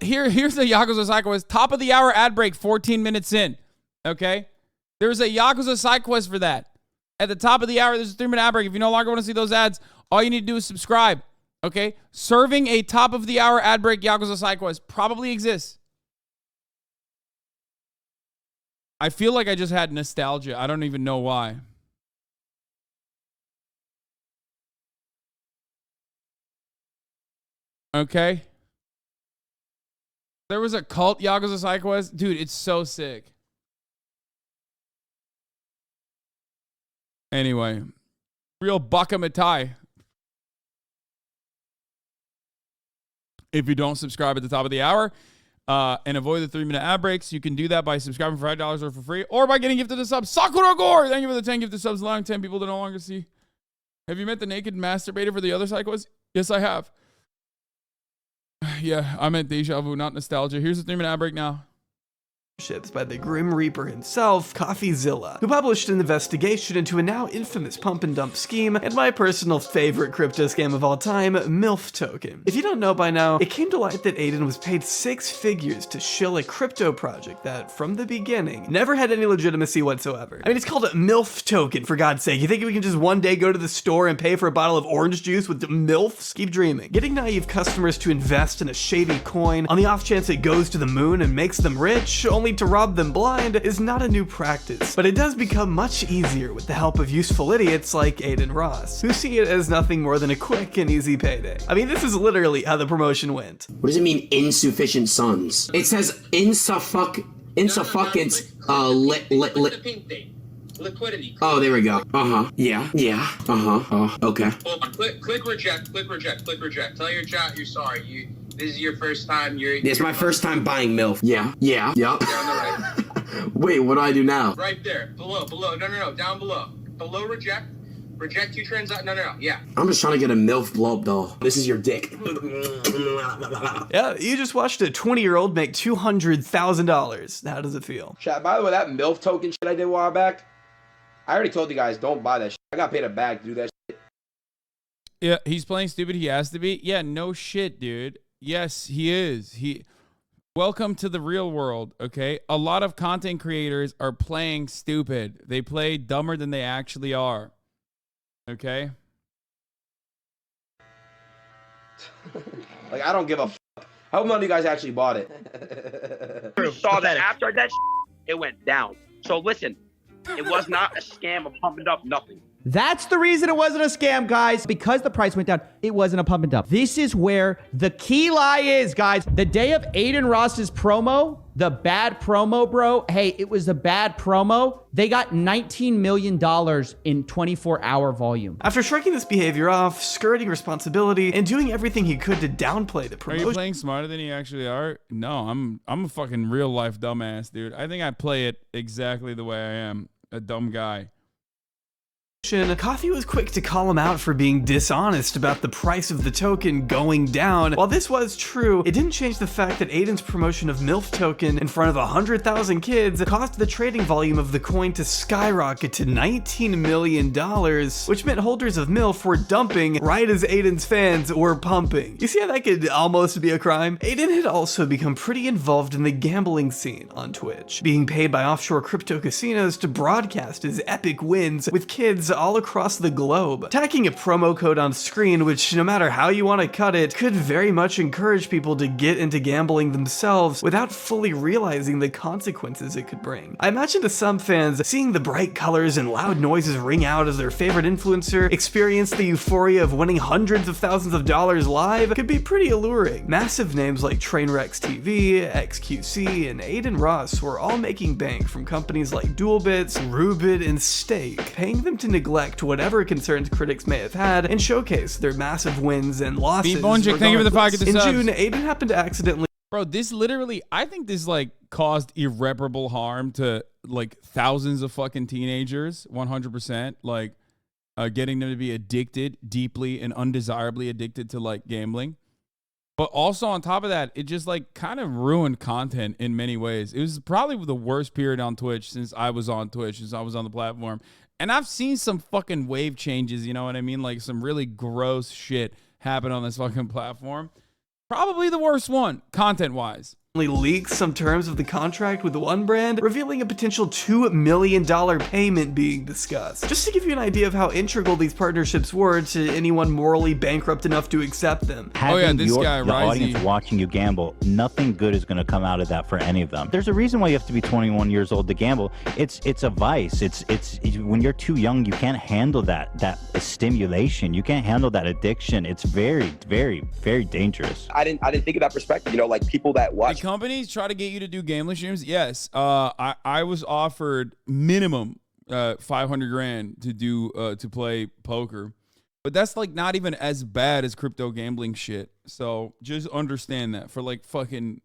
Speaker 1: Here's the Yakuza side quest. Top of the hour ad break, 14 minutes in, okay? There's a Yakuza side quest for that. At the top of the hour, there's a 3-minute ad break. If you no longer want to see those ads, all you need to do is subscribe, okay? Serving a top of the hour ad break Yakuza side quest probably exists. I feel like I just had nostalgia. I don't even know why. Okay. There was a cult Yakuza side quest. Dude, it's so sick. Anyway. Real Baka Mitai. If you don't subscribe at the top of the hour and avoid the 3-minute ad breaks, you can do that by subscribing for $5 or for free, or by getting gifted a sub. Sakura Gore! Thank you for the 10 gifted subs, allowing 10 people to no longer see. Have you met the naked masturbator for the other side quest? Yes, I have. Yeah, I meant deja vu, not nostalgia. Here's the 3-minute ad break now.
Speaker 4: By the Grim Reaper himself, CoffeeZilla, who published an investigation into a now infamous pump and dump scheme and my personal favorite crypto scam of all time, MILF token. If you don't know by now, it came to light that Aiden was paid 6 figures to shill a crypto project that, from the beginning, never had any legitimacy whatsoever. I mean, it's called a MILF token, for God's sake. You think we can just one day go to the store and pay for a bottle of orange juice with the MILFs? Keep dreaming. Getting naive customers to invest in a shady coin on the off chance it goes to the moon and makes them rich, only to rob them blind, is not a new practice, but it does become much easier with the help of useful idiots like Aiden Ross, who see it as nothing more than a quick and easy payday. I mean, this is literally how the promotion went.
Speaker 10: What does it mean, insufficient sons? It says insufficient,
Speaker 13: Liquidity.
Speaker 10: Oh, there we go. Yeah. Okay.
Speaker 13: Hold on. Click reject. Tell your chat you're sorry. This is your first time.
Speaker 10: It's my first time buying MILF. Yeah.
Speaker 13: Down the right.
Speaker 10: Wait, what do I do now?
Speaker 13: Right there. Below. No. Down below. Below reject. Reject 2 transactions. No. Yeah.
Speaker 10: I'm just trying to get a MILF blow up doll. This is your dick.
Speaker 4: Yeah, you just watched a 20-year-old make $200,000. How does it feel?
Speaker 9: Chat, by the way, that MILF token shit I did a while back, I already told you guys, don't buy that shit. I got paid a bag to do that shit.
Speaker 1: Yeah, he's playing stupid. He has to be. Yeah, no shit, dude. Yes, he is. Welcome to the real world, okay? A lot of content creators are playing stupid. They play dumber than they actually are. Okay?
Speaker 9: Like, I don't give a fuck. I hope none of you guys actually bought it.
Speaker 18: You saw that after that it went down. So listen, it was not a scam of pumping up nothing. That's the reason it wasn't a scam, guys. Because the price went down, it wasn't a pump and dump. This is where the key lie is, guys. The day of Aiden Ross's promo, the bad promo, bro. Hey, it was a bad promo. They got $19 million in 24-hour volume.
Speaker 4: After shrugging this behavior off, skirting responsibility, and doing everything he could to downplay the
Speaker 1: Are
Speaker 4: promotion.
Speaker 1: you playing smarter than you actually are? No, I'm a fucking real life dumbass, dude. I think I play it exactly the way I am, a dumb guy.
Speaker 4: Coffee was quick to call him out for being dishonest about the price of the token going down. While this was true, it didn't change the fact that Aiden's promotion of MILF token in front of 100,000 kids caused the trading volume of the coin to skyrocket to $19 million, which meant holders of MILF were dumping right as Aiden's fans were pumping. You see how that could almost be a crime? Aiden had also become pretty involved in the gambling scene on Twitch, being paid by offshore crypto casinos to broadcast his epic wins with kids all across the globe. Tacking a promo code on screen, which no matter how you want to cut it, could very much encourage people to get into gambling themselves without fully realizing the consequences it could bring. I imagine to some fans, seeing the bright colors and loud noises ring out as their favorite influencer experience the euphoria of winning hundreds of thousands of dollars live could be pretty alluring. Massive names like Trainwrecks TV, XQC, and Aiden Ross were all making bank from companies like DualBits, Rubit, and Stake, paying them to neglect whatever concerns critics may have had and showcase their massive wins and losses.
Speaker 1: Thank you for the pocket.
Speaker 4: In June, Aiden happened to accidentally.
Speaker 1: Bro, this literally, I think this like caused irreparable harm to like thousands of fucking teenagers, 100%. Like getting them to be addicted, deeply and undesirably addicted to like gambling. But also on top of that, it just like kind of ruined content in many ways. It was probably the worst period on Twitch since I was on Twitch, since I was on the platform. And I've seen some fucking wave changes, you know what I mean? Like some really gross shit happen on this fucking platform. Probably the worst one, content-wise.
Speaker 4: Leaked some terms of the contract with the one brand, revealing a potential $2 million payment being discussed. Just to give you an idea of how integral these partnerships were to anyone morally bankrupt enough to accept them.
Speaker 17: Having the audience watching you gamble, nothing good is going to come out of that for any of them. There's a reason why you have to be 21 years old to gamble. It's a vice. It's when you're too young, you can't handle that stimulation. You can't handle that addiction. It's very, very, very dangerous.
Speaker 5: I didn't think of that perspective. You know, like people that watch.
Speaker 1: Companies try to get you to do gambling streams. Yes, I was offered minimum 500 grand to do to play poker, but that's like not even as bad as crypto gambling shit. So just understand that for like fucking,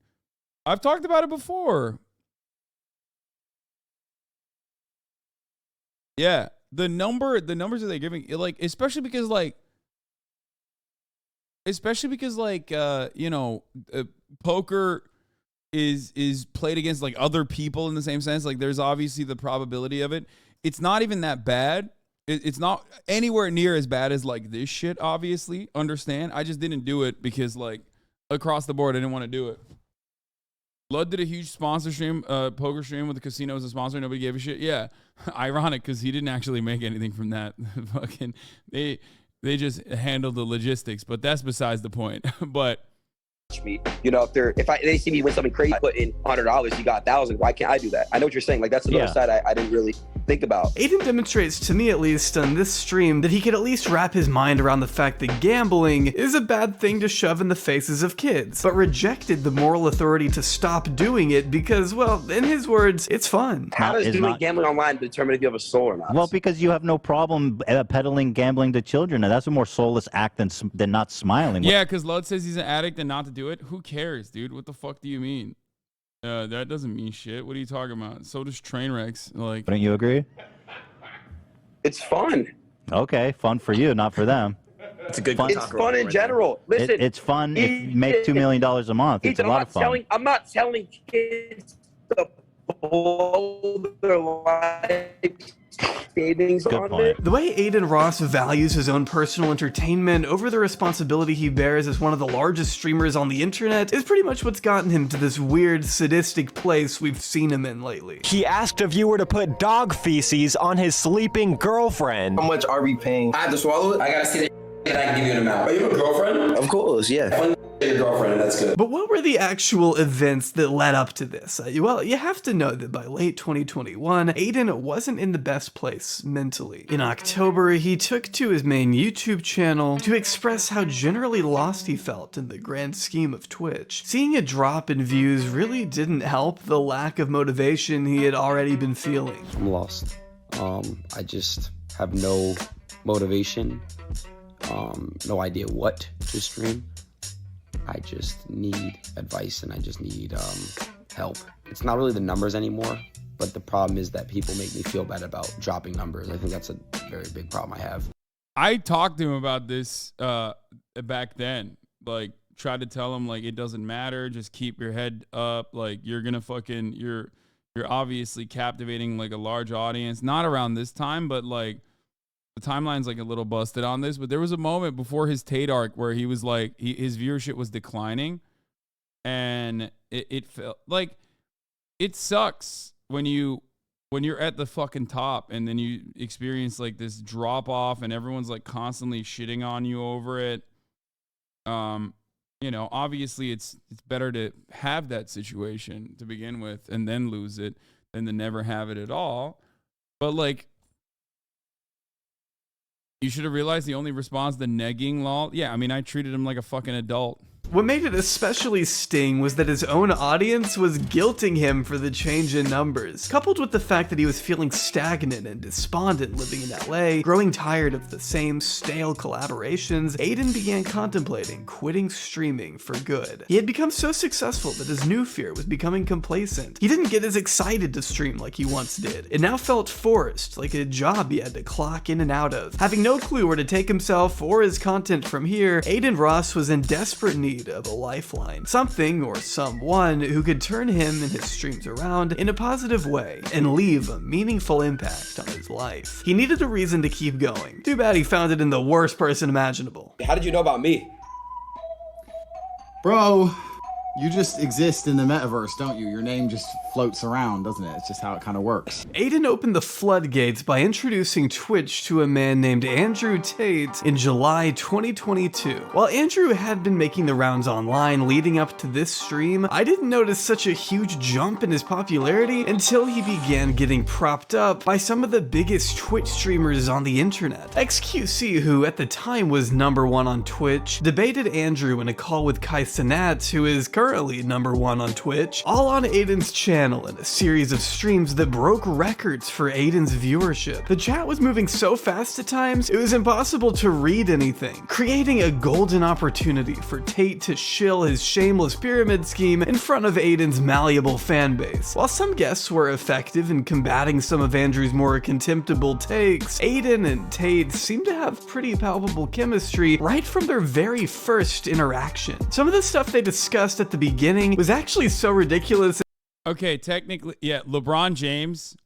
Speaker 1: I've talked about it before. Yeah, the numbers that they're giving, like especially because you know, poker is played against like other people in the same sense. Like there's obviously the probability of it. It's not even that bad. It's not anywhere near as bad as like this shit, obviously. Understand? I just didn't do it because like across the board, I didn't want to do it. Lud did a huge sponsor stream, poker stream with the casino as a sponsor. Nobody gave a shit. Yeah. Ironic because he didn't actually make anything from that. Fucking they just handled the logistics, but that's besides the point. But
Speaker 5: me, you know, if they see me win something crazy, I put in $100, you got 1,000. Why can't I do that? I know what you're saying. Like that's another side I didn't really think about.
Speaker 4: Aiden demonstrates to me, at least on this stream, that he could at least wrap his mind around the fact that gambling is a bad thing to shove in the faces of kids, but rejected the moral authority to stop doing it because, well, in his words, it's fun.
Speaker 5: How does doing gambling online determine if you have a soul or not?
Speaker 17: Well, because you have no problem peddling gambling to children, and that's a more soulless act than not smiling.
Speaker 1: Yeah, because Lud says he's an addict and not to do it. Who cares, dude? What the fuck do you mean? That doesn't mean shit. What are you talking about? So does Trainwrecks. Like,
Speaker 17: wouldn't you agree?
Speaker 5: It's fun.
Speaker 17: Okay, fun for you, not for them.
Speaker 5: It's a good. It's fun in general. Listen,
Speaker 17: it's fun if you make $2 million a month. It's a lot of fun.
Speaker 5: I'm not telling kids to blow their life savings on it.
Speaker 4: The way Aiden Ross values his own personal entertainment over the responsibility he bears as one of the largest streamers on the internet is pretty much what's gotten him to this weird, sadistic place we've seen him in lately.
Speaker 19: He asked a viewer to put dog feces on his sleeping girlfriend.
Speaker 2: How much are we paying?
Speaker 10: I have to swallow it. I gotta see that I can give you an amount. Are you a girlfriend?
Speaker 2: Of course, yeah.
Speaker 10: Your girlfriend, and that's good.
Speaker 4: But what were the actual events that led up to this? Well, you have to know that by late 2021, Aiden wasn't in the best place mentally. In October, he took to his main YouTube channel to express how generally lost he felt in the grand scheme of Twitch. Seeing a drop in views really didn't help the lack of motivation he had already been feeling.
Speaker 9: I'm lost. I just have no motivation, no idea what to stream. I just need advice and I just need help. It's not really the numbers anymore, but the problem is that people make me feel bad about dropping numbers. I think that's a very big problem I have.
Speaker 1: I talked to him about this back then. Like, tried to tell him, like, it doesn't matter. Just keep your head up. Like, you're gonna fucking, you're obviously captivating, like, a large audience. Not around this time, but, like, the timeline's like a little busted on this, but there was a moment before his Tate arc where he was like, his viewership was declining, and it felt like it sucks when you're at the fucking top and then you experience like this drop off and everyone's like constantly shitting on you over it. You know, obviously it's better to have that situation to begin with and then lose it than to never have it at all. But like, you should have realized the only response to negging, lol. Yeah, I mean, I treated him like a fucking adult.
Speaker 4: What made it especially sting was that his own audience was guilting him for the change in numbers. Coupled with the fact that he was feeling stagnant and despondent living in LA, growing tired of the same stale collaborations, Aiden began contemplating quitting streaming for good. He had become so successful that his new fear was becoming complacent. He didn't get as excited to stream like he once did. It now felt forced, like a job he had to clock in and out of. Having no clue where to take himself or his content from here, Aiden Ross was in desperate need of a lifeline. Something or someone who could turn him and his streams around in a positive way and leave a meaningful impact on his life. He needed a reason to keep going. Too bad he found it in the worst person imaginable.
Speaker 5: How did you know about me?
Speaker 20: Bro, you just exist in the metaverse, don't you? Your name just floats around, doesn't it? It's just how it kind of works.
Speaker 4: Aiden opened the floodgates by introducing Twitch to a man named Andrew Tate in July 2022. While Andrew had been making the rounds online leading up to this stream, I didn't notice such a huge jump in his popularity until he began getting propped up by some of the biggest Twitch streamers on the internet. XQC, who at the time was #1 on Twitch, debated Andrew in a call with Kai Cenat, who is currently #1 on Twitch, all on Aiden's channel in a series of streams that broke records for Aiden's viewership. The chat was moving so fast at times, it was impossible to read anything, creating a golden opportunity for Tate to shill his shameless pyramid scheme in front of Aiden's malleable fanbase. While some guests were effective in combating some of Andrew's more contemptible takes, Aiden and Tate seemed to have pretty palpable chemistry right from their very first interaction. Some of the stuff they discussed at the beginning was actually so ridiculous.
Speaker 1: Okay, technically, yeah, LeBron James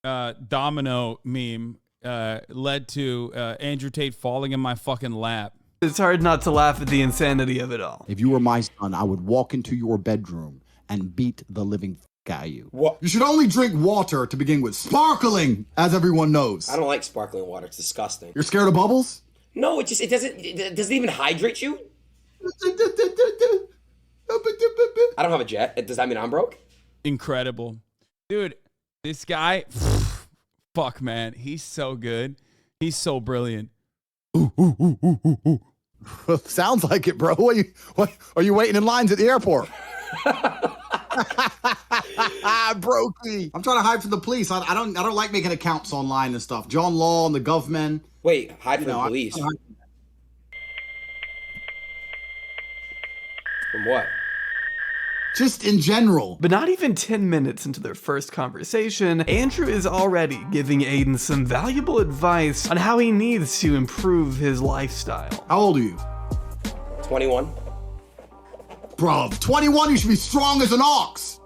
Speaker 1: domino meme led to Andrew Tate falling in my fucking lap.
Speaker 4: It's hard not to laugh at the insanity of it all.
Speaker 20: If you were my son, I would walk into your bedroom and beat the living out of you.
Speaker 5: What?
Speaker 20: You should only drink water to begin with. Sparkling, as everyone knows.
Speaker 5: I don't like sparkling water. It's disgusting.
Speaker 20: You're scared of bubbles?
Speaker 5: No, it doesn't even hydrate you. I don't have a jet. Does that mean I'm broke?
Speaker 1: Incredible. Dude, this guy, fuck, man. He's so good. He's so brilliant.
Speaker 20: Sounds like it, bro. What are you waiting in lines at the airport? Brokey. I'm trying to hide from the police. I don't like making accounts online and stuff. John Law and the government.
Speaker 5: Wait, hide from the police? From what?
Speaker 20: Just in general.
Speaker 4: But not even 10 minutes into their first conversation, Andrew is already giving Aiden some valuable advice on how he needs to improve his lifestyle.
Speaker 20: How old are you?
Speaker 5: 21.
Speaker 20: Bro, 21 you should be strong as an ox.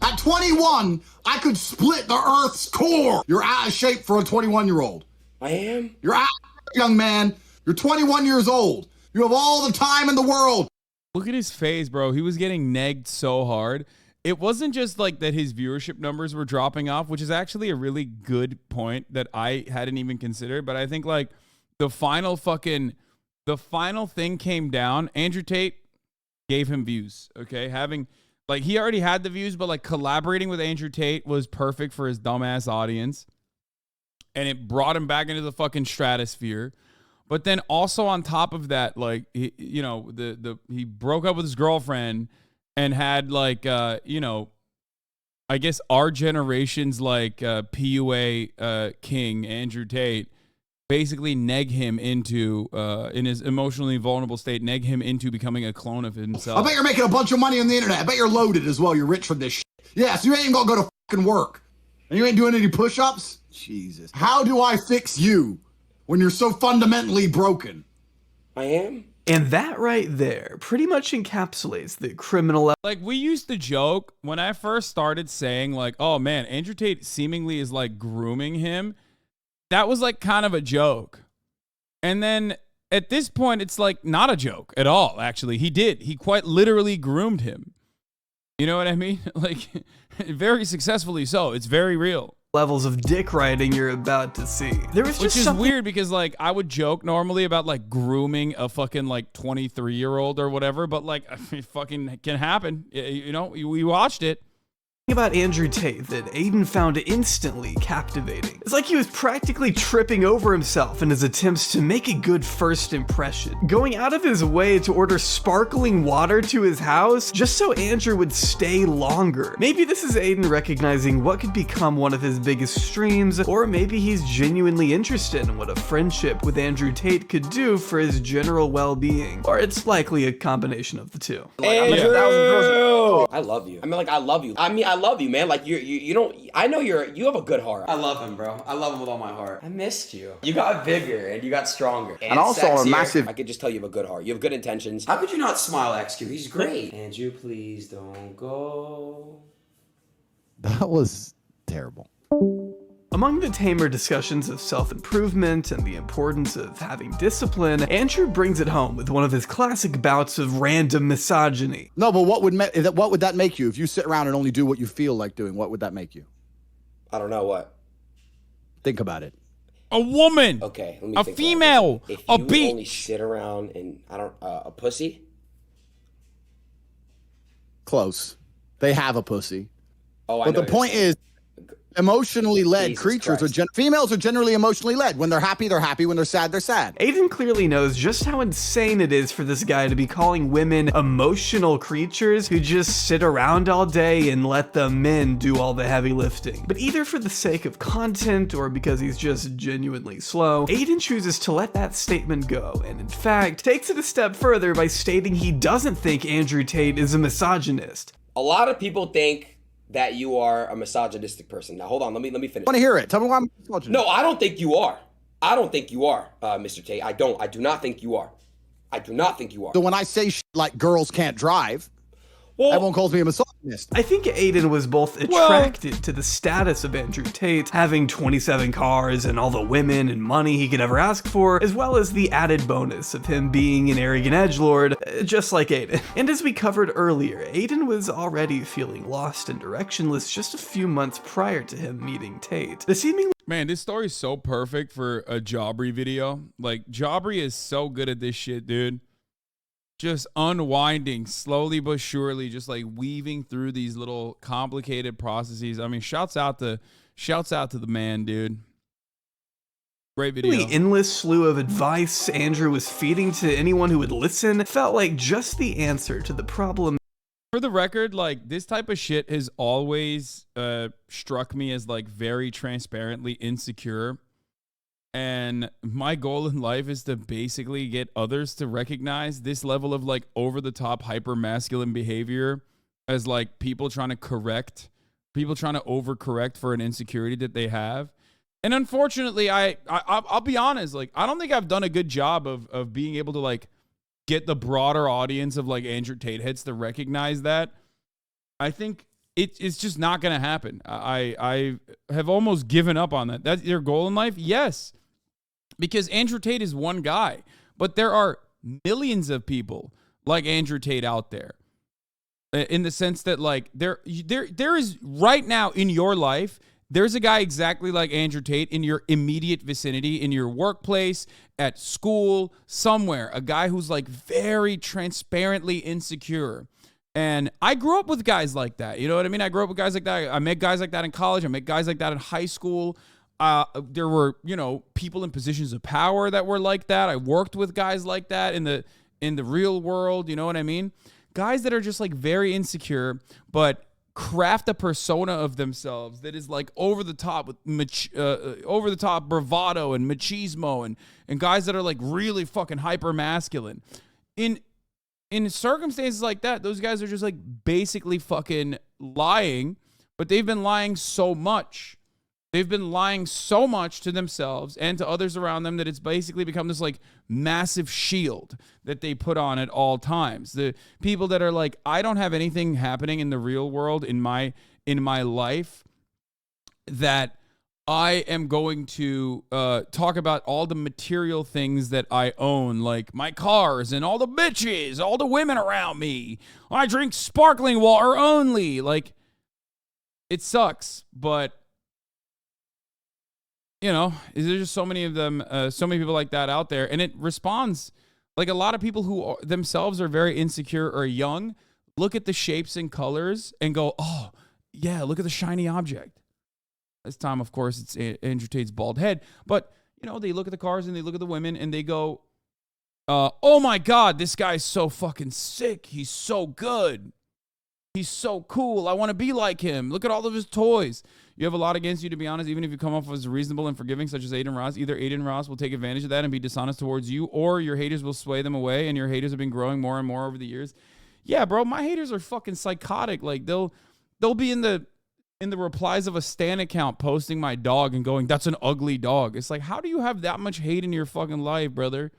Speaker 20: At 21, I could split the earth's core. You're out of shape for a 21-year-old.
Speaker 5: I am?
Speaker 20: You're out of shape, young man. You're 21 years old. You have all the time in the world.
Speaker 1: Look at his face, bro. He was getting negged so hard. It wasn't just like that his viewership numbers were dropping off, which is actually a really good point that I hadn't even considered. But I think like the final thing came down. Andrew Tate, gave him views. Okay, having like he already had the views, but like collaborating with Andrew Tate was perfect for his dumbass audience, and it brought him back into the fucking stratosphere. But then also on top of that, like he, you know, he broke up with his girlfriend and had like you know, I guess our generation's like PUA king Andrew Tate basically neg him into in his emotionally vulnerable state, neg him into becoming a clone of himself.
Speaker 20: I bet you're making a bunch of money on the internet. I bet you're loaded as well. You're rich from this shit. Yeah, so you ain't gonna go to fucking work. And you ain't doing any push-ups? Jesus. How do I fix you when you're so fundamentally broken?
Speaker 9: I am.
Speaker 4: And that right there pretty much encapsulates the criminal.
Speaker 1: Like, we used to joke when I first started saying, like, oh man, Andrew Tate seemingly is like grooming him. That was like kind of a joke. And then at this point, it's like not a joke at all, actually. He quite literally groomed him. You know what I mean? Like, very successfully so. It's very real.
Speaker 4: Levels of dick riding you're about to see. There was just
Speaker 1: Which is weird because, like, I would joke normally about, like, grooming a fucking, like, 23-year-old or whatever, but, like, it fucking can happen. You know, we watched it.
Speaker 4: About Andrew Tate that Aiden found instantly captivating. It's like he was practically tripping over himself in his attempts to make a good first impression, going out of his way to order sparkling water to his house just so Andrew would stay longer. Maybe this is Aiden recognizing what could become one of his biggest streams, or maybe he's genuinely interested in what a friendship with Andrew Tate could do for his general well-being, or it's likely a combination of the two.
Speaker 9: Andrew! I love you. I mean, like, I love you. I love you, man. Like, you don't, I know you have a good heart.
Speaker 10: I love him, bro. I love him with all my heart.
Speaker 9: I missed you. You got bigger and you got stronger.
Speaker 5: And also a
Speaker 9: sexier.
Speaker 5: massive-
Speaker 9: I could just tell you have a good heart. You have good intentions.
Speaker 10: How could you not smile, XQ? He's great.
Speaker 9: Andrew, please don't go.
Speaker 21: That was terrible.
Speaker 4: Among the tamer discussions of self-improvement and the importance of having discipline, Andrew brings it home with one of his classic bouts of random misogyny.
Speaker 20: No, but what would that make you? If you sit around and only do what you feel like doing, what would that make you?
Speaker 9: I don't know what.
Speaker 20: Think about it.
Speaker 1: A woman.
Speaker 9: Okay, let me
Speaker 1: a
Speaker 9: think
Speaker 1: female.
Speaker 9: If
Speaker 1: a
Speaker 9: you
Speaker 1: beat.
Speaker 9: only sit around and a pussy.
Speaker 20: Close. They have a pussy.
Speaker 9: Oh, I
Speaker 20: but
Speaker 9: know
Speaker 20: the point is, emotionally led
Speaker 9: Jesus
Speaker 20: creatures
Speaker 9: Christ.
Speaker 20: females are generally emotionally led. When they're happy, they're happy. When they're sad, they're sad.
Speaker 4: Aiden clearly knows just how insane it is for this guy to be calling women emotional creatures who just sit around all day and let the men do all the heavy lifting. But either for the sake of content or because he's just genuinely slow, Aiden chooses to let that statement go, and in fact, takes it a step further by stating he doesn't think Andrew Tate is a misogynist.
Speaker 9: A lot of people think that you are a misogynistic person. Now, hold on. Let me finish.
Speaker 20: I want to hear it. Tell me why I'm misogynist.
Speaker 9: No, I don't think you are. I don't think you are, Mr. Tate. I do not think you are. I do not think you are.
Speaker 20: So when I say like girls can't drive, everyone calls me a misogynist.
Speaker 4: I think Aiden was both attracted to the status of Andrew Tate, having 27 cars and all the women and money he could ever ask for, as well as the added bonus of him being an arrogant edgelord, just like Aiden. And as we covered earlier, Aiden was already feeling lost and directionless just a few months prior to him meeting Tate. The seemingly
Speaker 1: Man, this story is so perfect for a Jobbery video. Like, Jobbery is so good at this shit, dude. Just unwinding slowly but surely, just like weaving through these little complicated processes. I mean, shouts out to the man, dude. Great video.
Speaker 4: The endless slew of advice Andrew was feeding to anyone who would listen felt like just the answer to the problem.
Speaker 1: For the record, like, this type of shit has always struck me as like very transparently insecure. And my goal in life is to basically get others to recognize this level of like over the top hyper masculine behavior as like people trying to overcorrect for an insecurity that they have. And unfortunately, I'll be honest, like, I don't think I've done a good job of being able to like get the broader audience of like Andrew Tate heads to recognize that. I think it's just not going to happen. I have almost given up on that. That's your goal in life? Yes. Because Andrew Tate is one guy, but there are millions of people like Andrew Tate out there. In the sense that like there is right now in your life there's a guy exactly like Andrew Tate in your immediate vicinity, in your workplace, at school, somewhere. A guy who's like very transparently insecure. And I grew up with guys like that. You know what I mean? I grew up with guys like that. I met guys like that in college. I met guys like that in high school. There were, people in positions of power that were like that. I worked with guys like that in the real world. You know what I mean? Guys that are just like very insecure, but craft a persona of themselves that is like over the top with over the top bravado and machismo and guys that are like really fucking hyper masculine. In circumstances like that, those guys are just like basically fucking lying, but they've been lying so much. They've been lying so much to themselves and to others around them that it's basically become this like massive shield that they put on at all times. The people that are like, I don't have anything happening in the real world in my life that I am going to talk about all the material things that I own, like my cars and all the bitches, all the women around me. I drink sparkling water only. Like, it sucks, but there's just so many of them, so many people like that out there, and it responds like a lot of people who themselves are very insecure or young look at the shapes and colors and go, oh yeah, look at the shiny object. This time, of course, it's Andrew Tate's bald head. But, they look at the cars and they look at the women and they go, oh my God, this guy's so fucking sick. He's so good. He's so cool. I want to be like him. Look at all of his toys. You have a lot against you, to be honest, even if you come off as reasonable and forgiving, such as Aiden Ross. Either Aiden Ross will take advantage of that and be dishonest towards you, or your haters will sway them away, and your haters have been growing more and more over the years. Yeah, bro, my haters are fucking psychotic. Like, they'll be in the replies of a Stan account posting my dog and going, that's an ugly dog. It's like, how do you have that much hate in your fucking life, brother?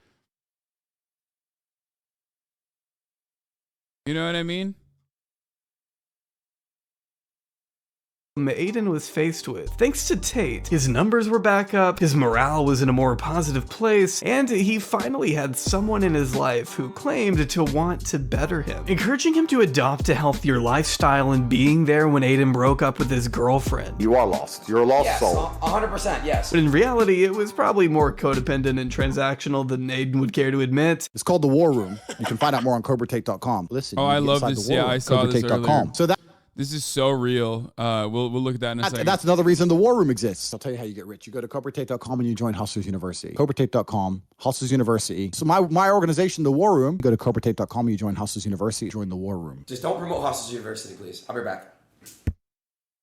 Speaker 1: You know what I mean?
Speaker 4: Aiden was faced with. Thanks to Tate, his numbers were back up, his morale was in a more positive place, and he finally had someone in his life who claimed to want to better him, encouraging him to adopt a healthier lifestyle and being there when Aiden broke up with his girlfriend.
Speaker 21: You are lost. You're a lost soul.
Speaker 10: 100%, yes.
Speaker 4: But in reality, it was probably more codependent and transactional than Aiden would care to admit.
Speaker 21: It's called The War Room. You can find out more on CobraTate.com. Listen,
Speaker 1: I love this. Yeah, I saw this earlier.
Speaker 21: So
Speaker 1: this is so real. We'll look at that in a second.
Speaker 21: That's another reason the War Room exists. I'll tell you how you get rich. You go to CobraTate.com and you join Hustlers University. CobraTate.com, Hustlers University. So my organization, the War Room, go to CobraTate.com and you join Hustlers University, join the War Room.
Speaker 10: Just don't promote Hustlers University, please. I'll be back.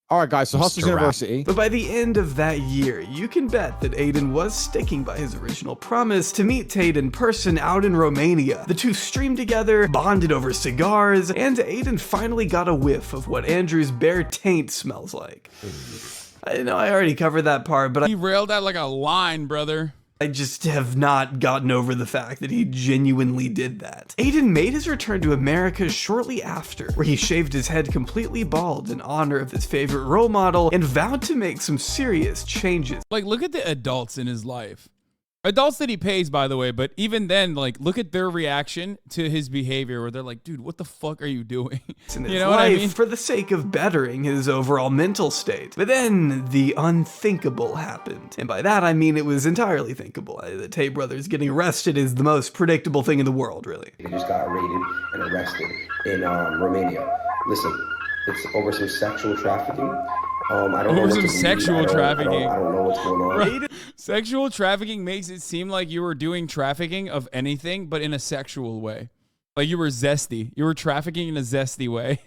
Speaker 21: All right, guys, so Hustlers University.
Speaker 4: But by the end of that year, you can bet that Aiden was sticking by his original promise to meet Tate in person out in Romania. The two streamed together, bonded over cigars, and Aiden finally got a whiff of what Andrew's bare taint smells like. I know I already covered that part, but
Speaker 1: he railed that like a line, brother.
Speaker 4: I just have not gotten over the fact that he genuinely did that. Aiden made his return to America shortly after, where he shaved his head completely bald in honor of his favorite role model and vowed to make some serious changes.
Speaker 1: Like, look at the adults in his life. Adults that he pays, by the way, but even then, like, look at their reaction to his behavior where they're like, dude, what the fuck are you doing?
Speaker 4: You know what I mean? For the sake of bettering his overall mental state. But then the unthinkable happened. And by that, I mean it was entirely thinkable. The Tate brothers getting arrested is the most predictable thing in the world, really.
Speaker 5: They just got raided and arrested in Romania. Listen, it's over some sexual trafficking. I don't know some
Speaker 1: sexual trafficking.
Speaker 5: I don't know what's going on.
Speaker 1: Right? Sexual trafficking makes it seem like you were doing trafficking of anything, but in a sexual way. Like you were zesty. You were trafficking in a zesty way.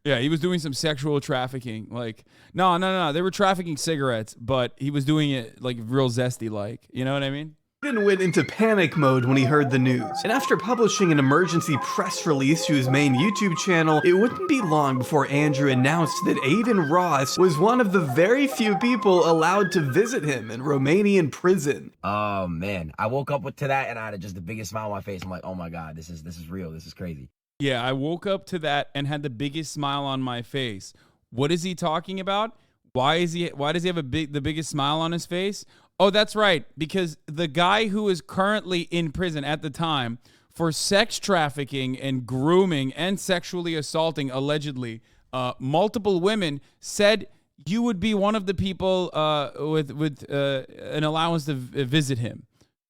Speaker 1: Yeah, he was doing some sexual trafficking. Like, no. They were trafficking cigarettes, but he was doing it like real zesty like. You know what I mean?
Speaker 4: Aiden went into panic mode when he heard the news, and after publishing an emergency press release to his main YouTube channel, it wouldn't be long before Andrew announced that Aiden Ross was one of the very few people allowed to visit him in Romanian prison.
Speaker 6: Oh man, I woke up to that and I had just the biggest smile on my face. I'm like, oh my god, this is real, this is crazy.
Speaker 1: Yeah, I woke up to that and had the biggest smile on my face. What is he talking about? Why does he have the biggest smile on his face? Oh, that's right, because the guy who is currently in prison at the time for sex trafficking and grooming and sexually assaulting, allegedly, multiple women, said you would be one of the people with an allowance to visit him,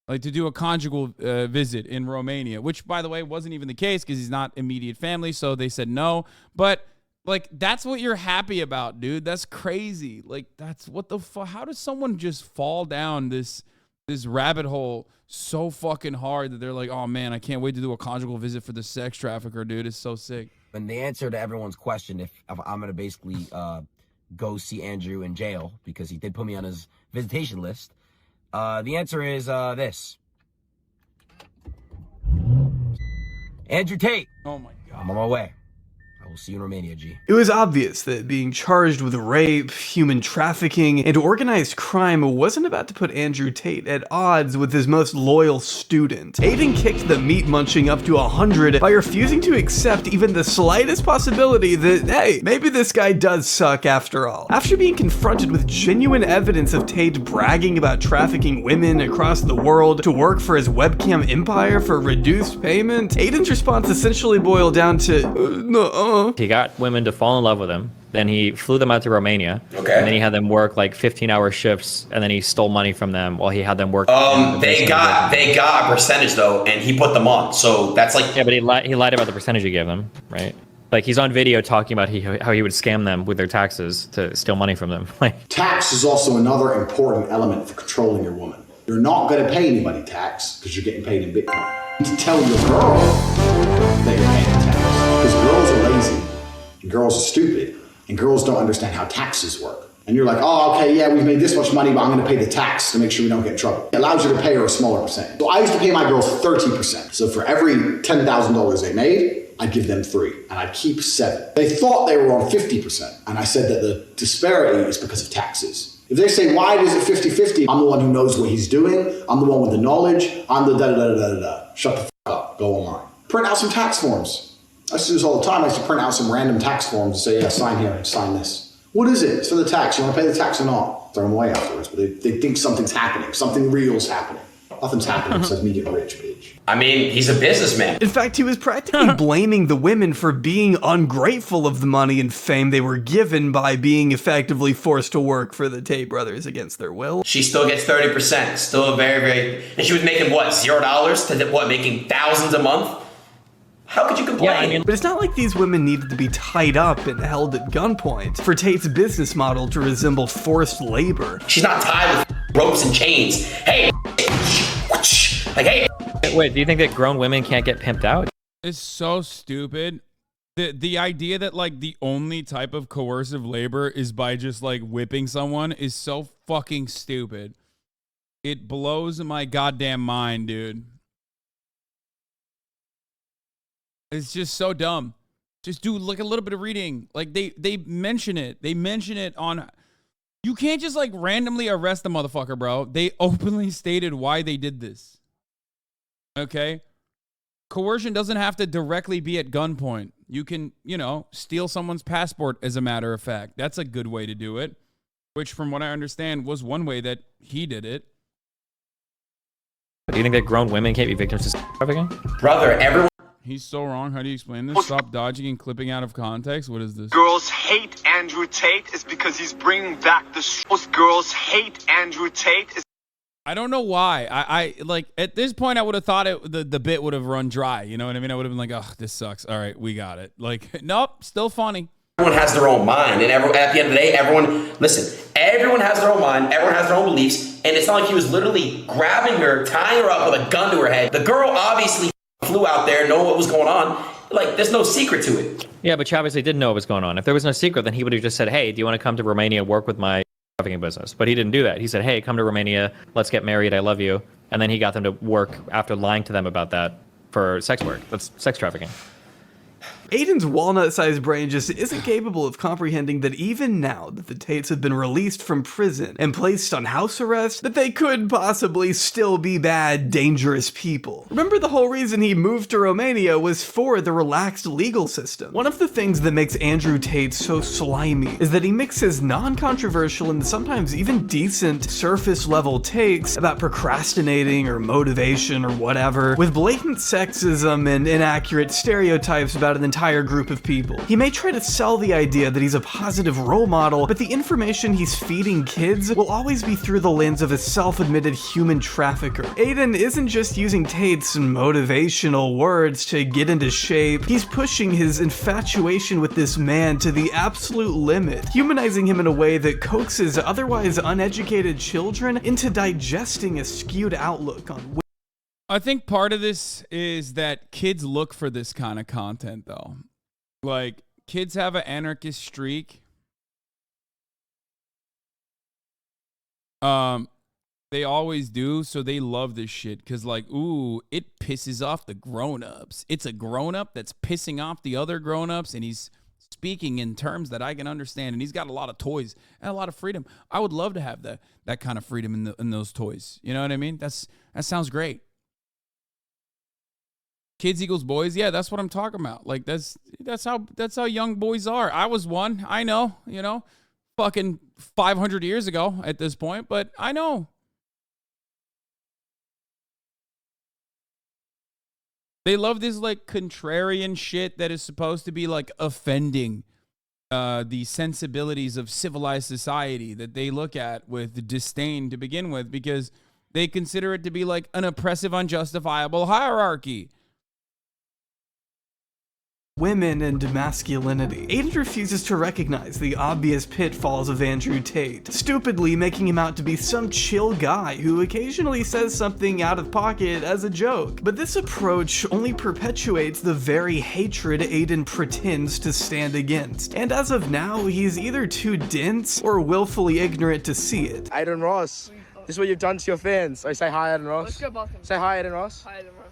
Speaker 1: like to do a conjugal visit in Romania, which, by the way, wasn't even the case because he's not immediate family, so they said no. But like, that's what you're happy about, dude. That's crazy. Like, that's what the fuck. How does someone just fall down this rabbit hole so fucking hard that they're like, oh man, I can't wait to do a conjugal visit for the sex trafficker, dude. It's so sick.
Speaker 6: And the answer to everyone's question, if I'm gonna basically go see Andrew in jail because he did put me on his visitation list, the answer is this. Andrew Tate.
Speaker 1: Oh my God.
Speaker 6: I'm on my way. I will see you in Romania, G.
Speaker 4: It was obvious that being charged with rape, human trafficking, and organized crime wasn't about to put Andrew Tate at odds with his most loyal student. Aiden kicked the meat munching up to 100 by refusing to accept even the slightest possibility that, hey, maybe this guy does suck after all. After being confronted with genuine evidence of Tate bragging about trafficking women across the world to work for his webcam empire for reduced payment, Aiden's response essentially boiled down to, no.
Speaker 7: He got women to fall in love with him. Then he flew them out to Romania.
Speaker 10: Okay.
Speaker 7: And then he had them work like 15-hour shifts, and then he stole money from them while he had them work.
Speaker 10: They got a percentage though, and he put them on. So that's like,
Speaker 7: yeah, but he lied about the percentage he gave them, right? Like, he's on video talking about how he would scam them with their taxes to steal money from them. Like,
Speaker 21: tax is also another important element for controlling your woman. You're not going to pay anybody tax because you're getting paid in Bitcoin. You need to tell your girl that you're paying tax because girls are lazy and girls are stupid and girls don't understand how taxes work. And you're like, oh, okay, yeah, we've made this much money, but I'm going to pay the tax to make sure we don't get in trouble. It allows you to pay her a smaller percentage. So I used to pay my girls 30%. So for every $10,000 they made, I'd give them 3 and I'd keep 7. They thought they were on 50%. And I said that the disparity is because of taxes. If they say, why is it 50-50? I'm the one who knows what he's doing. I'm the one with the knowledge. I'm the da-da-da-da-da-da. Shut the f*** up. Go online. Print out some tax forms. I used to do this all the time. I used to print out some random tax forms and say, yeah, sign here and sign this. What is it? It's for the tax. You want to pay the tax or not? Throw them away afterwards. But they think something's happening. Something real's happening. Nothing's happening besides me getting rich, bitch.
Speaker 10: I mean, he's a businessman.
Speaker 4: In fact, he was practically blaming the women for being ungrateful of the money and fame they were given by being effectively forced to work for the Tate brothers against their will.
Speaker 10: She still gets 30%. Still very, very... And she was making, what, $0 to, what, making thousands a month? How could you complain?
Speaker 4: Yeah, I mean, but it's not like these women needed to be tied up and held at gunpoint for Tate's business model to resemble forced labor.
Speaker 10: She's not tied with ropes and chains. Hey, like, hey.
Speaker 7: Wait, do you think that grown women can't get pimped out?
Speaker 1: It's so stupid. The idea that like the only type of coercive labor is by just like whipping someone is so fucking stupid. It blows my goddamn mind, dude. It's just so dumb. Just do like a little bit of reading. Like they mention it. They mention it on. You can't just like randomly arrest the motherfucker, bro. They openly stated why they did this. Okay? Coercion doesn't have to directly be at gunpoint. You can, you know, steal someone's passport as a matter of fact. That's a good way to do it, which from what I understand was one way that he did it.
Speaker 7: Do you think that grown women can't be victims to trafficking?
Speaker 10: Brother, everyone...
Speaker 1: He's so wrong. How do you explain this? Stop dodging and clipping out of context. What is this?
Speaker 15: Girls hate Andrew Tate is because he's bringing back the shows. Girls hate Andrew Tate is...
Speaker 1: I don't know why. I like at this point I would have thought the bit would have run dry. You know what I mean? I would have been like, oh, this sucks. All right, we got it. Like, nope, still funny.
Speaker 10: Everyone has their own mind, and at the end of the day, everyone has their own mind, everyone has their own beliefs, and it's not like he was literally grabbing her, tying her up with a gun to her head. The girl obviously flew out there, know what was going on. Like, there's no secret to it.
Speaker 7: Yeah, but Chavez didn't know what was going on. If there was no secret, then he would have just said, hey, do you want to come to Romania, work with my trafficking business? But he didn't do that. He said, hey, come to Romania, let's get married, I love you. And then he got them to work after lying to them about that for sex work. That's sex trafficking.
Speaker 4: Aiden's walnut-sized brain just isn't capable of comprehending that even now that the Tates have been released from prison and placed on house arrest, that they could possibly still be bad, dangerous people. Remember, the whole reason he moved to Romania was for the relaxed legal system. One of the things that makes Andrew Tate so slimy is that he mixes non-controversial and sometimes even decent surface-level takes about procrastinating or motivation or whatever with blatant sexism and inaccurate stereotypes about an entire entire group of people. He may try to sell the idea that he's a positive role model, but the information he's feeding kids will always be through the lens of a self-admitted human trafficker. Aiden isn't just using Tate's motivational words to get into shape, he's pushing his infatuation with this man to the absolute limit, humanizing him in a way that coaxes otherwise uneducated children into digesting a skewed outlook on women.
Speaker 1: I think part of this is that kids look for this kind of content, though. Like, kids have an anarchist streak. They always do, so they love this shit. Because, like, ooh, it pisses off the grown-ups. It's a grown-up that's pissing off the other grown-ups, and he's speaking in terms that I can understand, and he's got a lot of toys and a lot of freedom. I would love to have that kind of freedom in those toys. You know what I mean? That sounds great. Kids equals boys. Yeah, that's what I'm talking about. Like, that's how young boys are. I was one. I know, fucking 500 years ago at this point, but I know. They love this, like, contrarian shit that is supposed to be, like, offending the sensibilities of civilized society that they look at with disdain to begin with, because they consider it to be, like, an oppressive, unjustifiable hierarchy.
Speaker 4: Women and masculinity. Aiden refuses to recognize the obvious pitfalls of Andrew Tate, stupidly making him out to be some chill guy who occasionally says something out of pocket as a joke. But this approach only perpetuates the very hatred Aiden pretends to stand against. And as of now, he's either too dense or willfully ignorant to see it.
Speaker 3: Aiden Ross, this is what you've done to your fans. Say hi, Aiden Ross.
Speaker 12: Let's go, Boston.
Speaker 3: Say hi, Aiden Ross.
Speaker 12: Hi, Aiden Ross.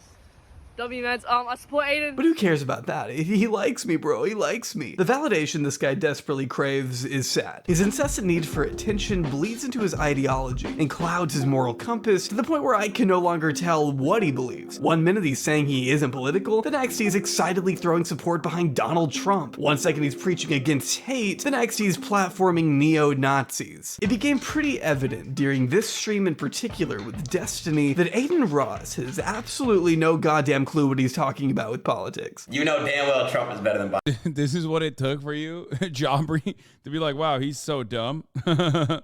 Speaker 12: W, man. I support Aiden.
Speaker 4: But who cares about that? He likes me, bro. He likes me. The validation this guy desperately craves is sad. His incessant need for attention bleeds into his ideology and clouds his moral compass to the point where I can no longer tell what he believes. One minute he's saying he isn't political, the next he's excitedly throwing support behind Donald Trump. One second he's preaching against hate, the next he's platforming neo-Nazis. It became pretty evident during this stream in particular with Destiny that Aiden Ross has absolutely no goddamn clue what he's talking about with politics.
Speaker 10: You know damn well Trump is better than Biden.
Speaker 1: This is what it took for you, Jaumbry, to be like, wow, he's so dumb.
Speaker 10: Bro.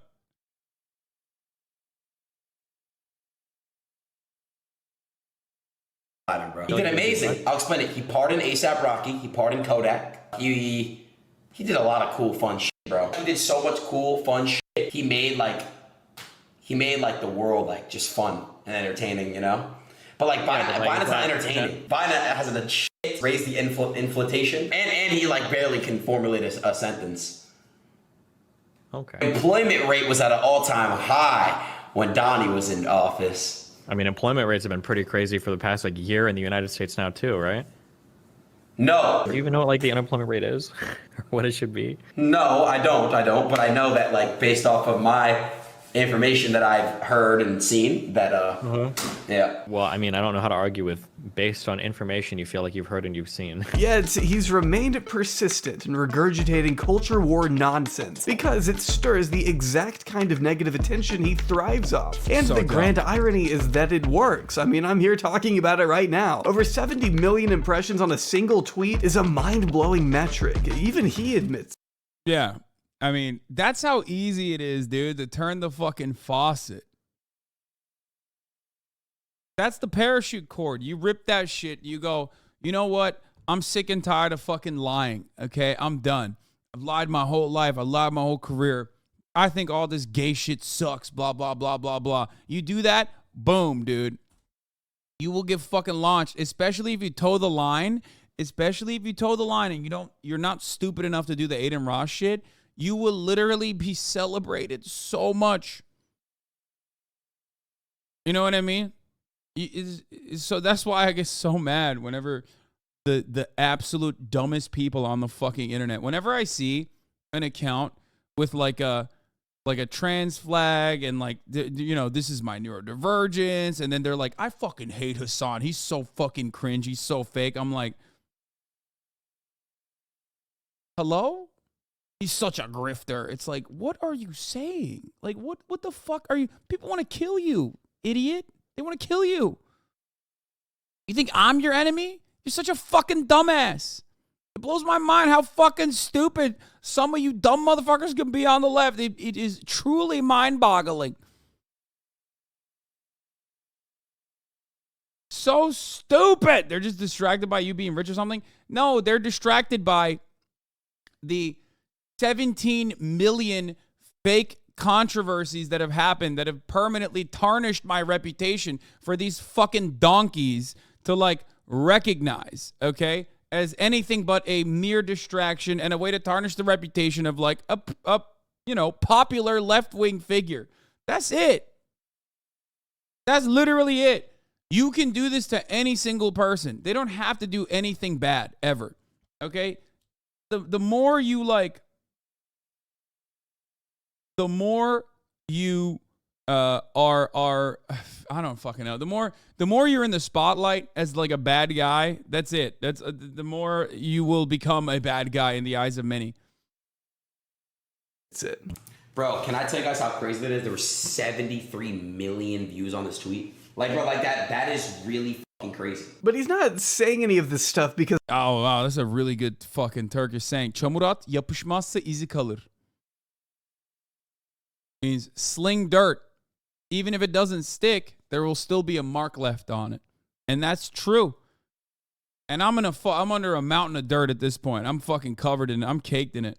Speaker 10: He did amazing. I'll explain it. He pardoned A$AP Rocky. He pardoned Kodak. He did a lot of cool, fun shit, bro. He did so much cool, fun shit. He made like the world like just fun and entertaining, But like Biden's not entertaining. Biden has a shit, raise the inflation, and he like barely can formulate a sentence.
Speaker 7: Okay.
Speaker 10: Employment rate was at an all-time high when Donnie was in office.
Speaker 7: I mean, employment rates have been pretty crazy for the past like year in the United States now too, right?
Speaker 10: No.
Speaker 7: Do you even know what like the unemployment rate is, or what it should be?
Speaker 10: No, I don't. But I know that like based off of my information that I've heard and seen that yeah.
Speaker 7: Well, I mean, I don't know how to argue with based on information you feel like you've heard and you've seen.
Speaker 4: Yet he's remained persistent in regurgitating culture war nonsense because it stirs the exact kind of negative attention he thrives off. And the grand irony is that it works. I mean, I'm here talking about it right now. Over 70 million impressions on a single tweet is a mind-blowing metric. Even he admits.
Speaker 1: Yeah. I mean, that's how easy it is, dude, to turn the fucking faucet. That's the parachute cord. You rip that shit. You go, you know what? I'm sick and tired of fucking lying. Okay, I'm done. I've lied my whole life. I lied my whole career. I think all this gay shit sucks. Blah, blah, blah, blah, blah. You do that, boom, dude. You will get fucking launched, especially if you toe the line. Especially if you toe the line and you're not stupid enough to do the Aiden Ross shit. You will literally be celebrated so much. You know what I mean? So that's why I get so mad whenever the absolute dumbest people on the fucking internet, whenever I see an account with like a trans flag and like, this is my neurodivergence. And then they're like, I fucking hate Hassan. He's so fucking cringe. He's so fake. I'm like, hello? He's such a grifter. It's like, what are you saying? Like, what the fuck are you? People want to kill you, idiot. They want to kill you. You think I'm your enemy? You're such a fucking dumbass. It blows my mind how fucking stupid some of you dumb motherfuckers can be on the left. It is truly mind-boggling. So stupid. They're just distracted by you being rich or something. No, they're distracted by the 17 million fake controversies that have happened that have permanently tarnished my reputation for these fucking donkeys to like recognize, okay, as anything but a mere distraction and a way to tarnish the reputation of like a popular left-wing figure. That's it. That's literally it. You can do this to any single person. They don't have to do anything bad ever. Okay? The more you like, the more you are I don't fucking know. The more you're in the spotlight as like a bad guy, that's it. That's the more you will become a bad guy in the eyes of many.
Speaker 10: That's it. Bro, can I tell you guys how crazy that is? There were 73 million views on this tweet. Like, bro, like that is really fucking crazy.
Speaker 4: But he's not saying any of this stuff because...
Speaker 1: Oh, wow, that's a really good fucking Turkish saying. Çamurat yapışmazsa izi kalır. Means sling dirt. Even if it doesn't stick, there will still be a mark left on it. And that's true. And I'm under a mountain of dirt at this point. I'm fucking covered in it. I'm caked in it.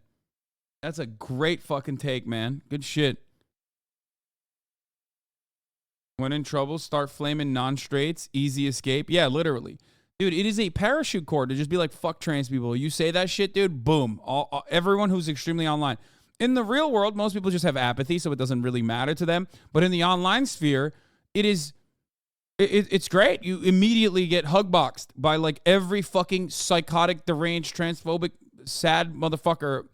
Speaker 1: That's a great fucking take, man. Good shit. When in trouble, start flaming non-straights. Easy escape. Yeah, literally. Dude, it is a parachute cord to just be like, fuck trans people. You say that shit, dude, boom. Everyone who's extremely online. In the real world, most people just have apathy, so it doesn't really matter to them. But in the online sphere, it's great. You immediately get hugboxed by like every fucking psychotic, deranged, transphobic, sad motherfucker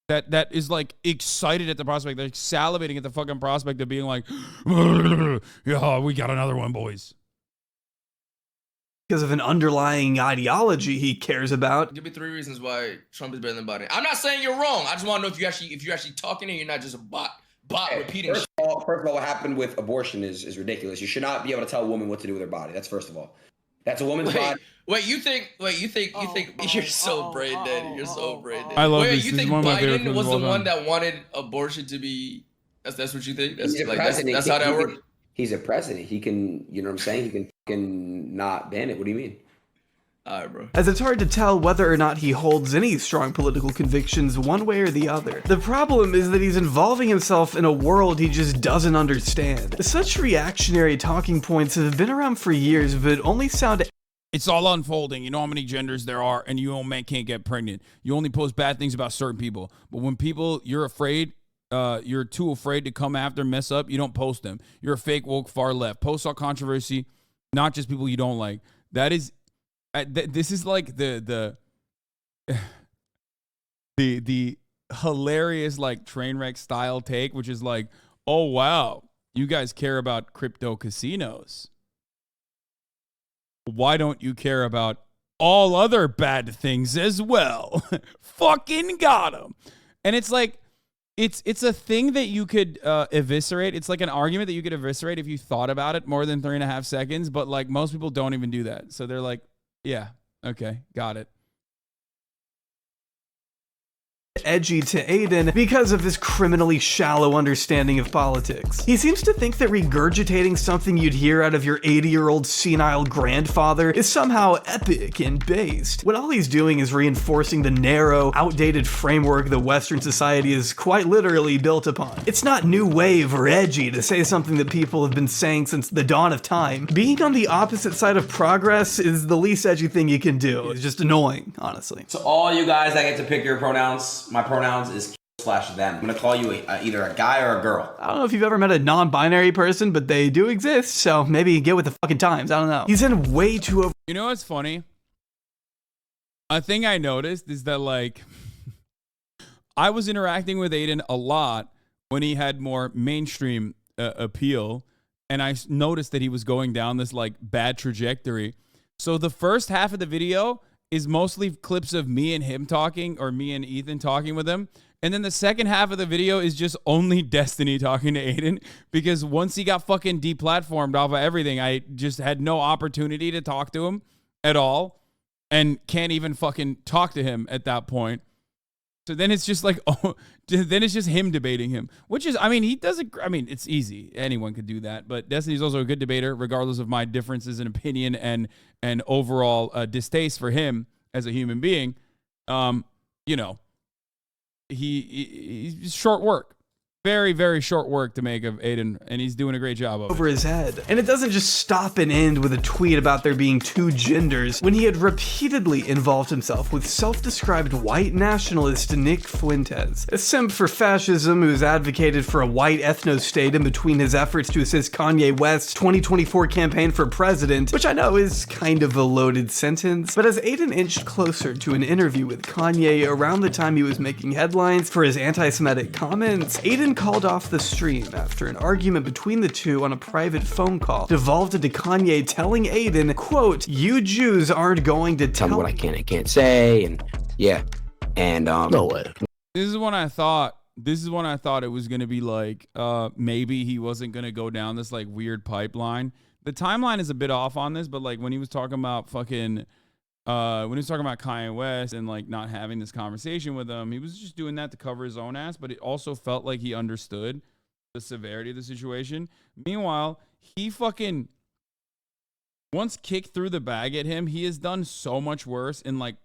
Speaker 1: that is like excited at the prospect. They're salivating at the fucking prospect of being like, yeah, we got another one, boys.
Speaker 4: Because of an underlying ideology he cares about.
Speaker 8: Give me 3 reasons why Trump is better than Biden. I'm not saying you're wrong. I just want to know if you're actually talking and you're not just a bot repeating.
Speaker 5: First of all, what happened with abortion is ridiculous. You should not be able to tell a woman what to do with her body. That's first of all. That's a woman's body.
Speaker 8: You think you're so brain dead. You're so brain dead.
Speaker 1: I love this.
Speaker 8: You think Biden was the one that wanted abortion to be? That's what you think? That's how that works.
Speaker 5: He's a president. He can, you know what I'm saying? He can fucking not ban it. What do you mean?
Speaker 8: All right, bro.
Speaker 4: As it's hard to tell whether or not he holds any strong political convictions one way or the other. The problem is that he's involving himself in a world he just doesn't understand. Such reactionary talking points have been around for years, but only sound...
Speaker 1: It's all unfolding. You know how many genders there are, and you man can't get pregnant. You only post bad things about certain people. But when you're afraid... you're too afraid to come after, mess up, you don't post them. You're a fake woke far left. Post all controversy, not just people you don't like. That is, this is like the hilarious like train wreck style take, which is like, oh wow, you guys care about crypto casinos. Why don't you care about all other bad things as well? Fucking got him. And it's like, It's a thing that you could eviscerate. It's like an argument that you could eviscerate if you thought about it more than 3.5 seconds. But like most people don't even do that. So they're like, yeah, okay, got it.
Speaker 4: Edgy to Aiden because of his criminally shallow understanding of politics. He seems to think that regurgitating something you'd hear out of your 80-year-old senile grandfather is somehow epic and based, when all he's doing is reinforcing the narrow, outdated framework that Western society is quite literally built upon. It's not new wave or edgy to say something that people have been saying since the dawn of time. Being on the opposite side of progress is the least edgy thing you can do. It's just annoying, honestly.
Speaker 10: So all you guys that get to pick your pronouns, my pronouns is /them. I'm gonna call you either a guy or a girl.
Speaker 4: I don't know if you've ever met a non-binary person, but they do exist, so maybe get with the fucking times. I don't know. He's in way too over.
Speaker 1: You know what's funny? A thing I noticed is that like I was interacting with Aiden a lot when he had more mainstream appeal, and I noticed that he was going down this like bad trajectory. So the first half of the video is mostly clips of me and him talking, or me and Ethan talking with him. And then the second half of the video is just only Destiny talking to Aiden, because once he got fucking deplatformed off of everything, I just had no opportunity to talk to him at all. and can't even fucking talk to him at that point. So then it's just like, oh, then it's just him debating him, which is, I mean, he doesn't, I mean, it's easy. Anyone could do that. But Destiny's also a good debater, regardless of my differences in opinion and overall distaste for him as a human being. You know, he's short work. Very, very short work to make of Aiden, and he's doing a great job of it.
Speaker 4: Over his head. And it doesn't just stop and end with a tweet about there being two genders, when he had repeatedly involved himself with self-described white nationalist Nick Fuentes, a simp for fascism who's advocated for a white ethno-state in between his efforts to assist Kanye West's 2024 campaign for president, which I know is kind of a loaded sentence, but as Aiden inched closer to an interview with Kanye around the time he was making headlines for his anti-Semitic comments, Aiden called off the stream after an argument between the two on a private phone call devolved into Kanye telling Aiden, quote, "You Jews aren't going to tell me
Speaker 6: what I can and can't say," and yeah, and
Speaker 1: no way. This is when I thought it was gonna be like, maybe he wasn't gonna go down this like weird pipeline. The timeline is a bit off on this, but like when he was talking about fucking. When he was talking about Kanye West and like not having this conversation with him, he was just doing that to cover his own ass, but it also felt like he understood the severity of the situation. Meanwhile, he fucking once kicked through the bag at him, he has done so much worse in like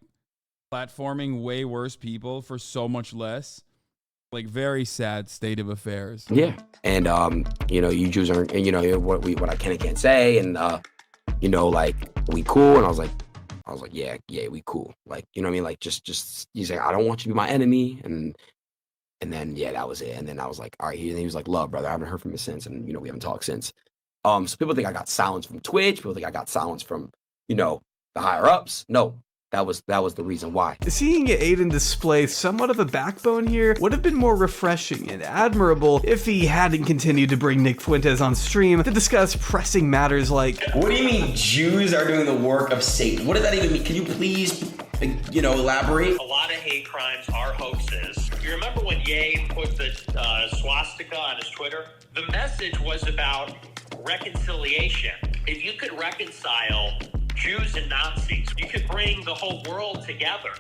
Speaker 1: platforming way worse people for so much less. Like very sad state of affairs.
Speaker 6: Yeah. And you know, you Jews aren't, and you know what I can and can't say, and you know, like we cool, and I was like, yeah, we cool. Like, you know what I mean? Like, just he's like, I don't want you to be my enemy. And then, yeah, that was it. And then I was like, all right. And he was like, love, brother. I haven't heard from you since. And, you know, we haven't talked since. So people think I got silenced from Twitch. People think I got silenced from, you know, the higher ups. No, that was the reason why.
Speaker 4: Seeing Aiden display somewhat of a backbone here would have been more refreshing and admirable if he hadn't continued to bring Nick Fuentes on stream to discuss pressing matters like,
Speaker 10: what do you mean Jews are doing the work of Satan? What does that even mean? Can you please, you know, elaborate?
Speaker 14: A lot of hate crimes are hoaxes. You remember when Ye put the swastika on his Twitter? The message was about reconciliation. If you could reconcile Jews and Nazis, you could bring the whole world together.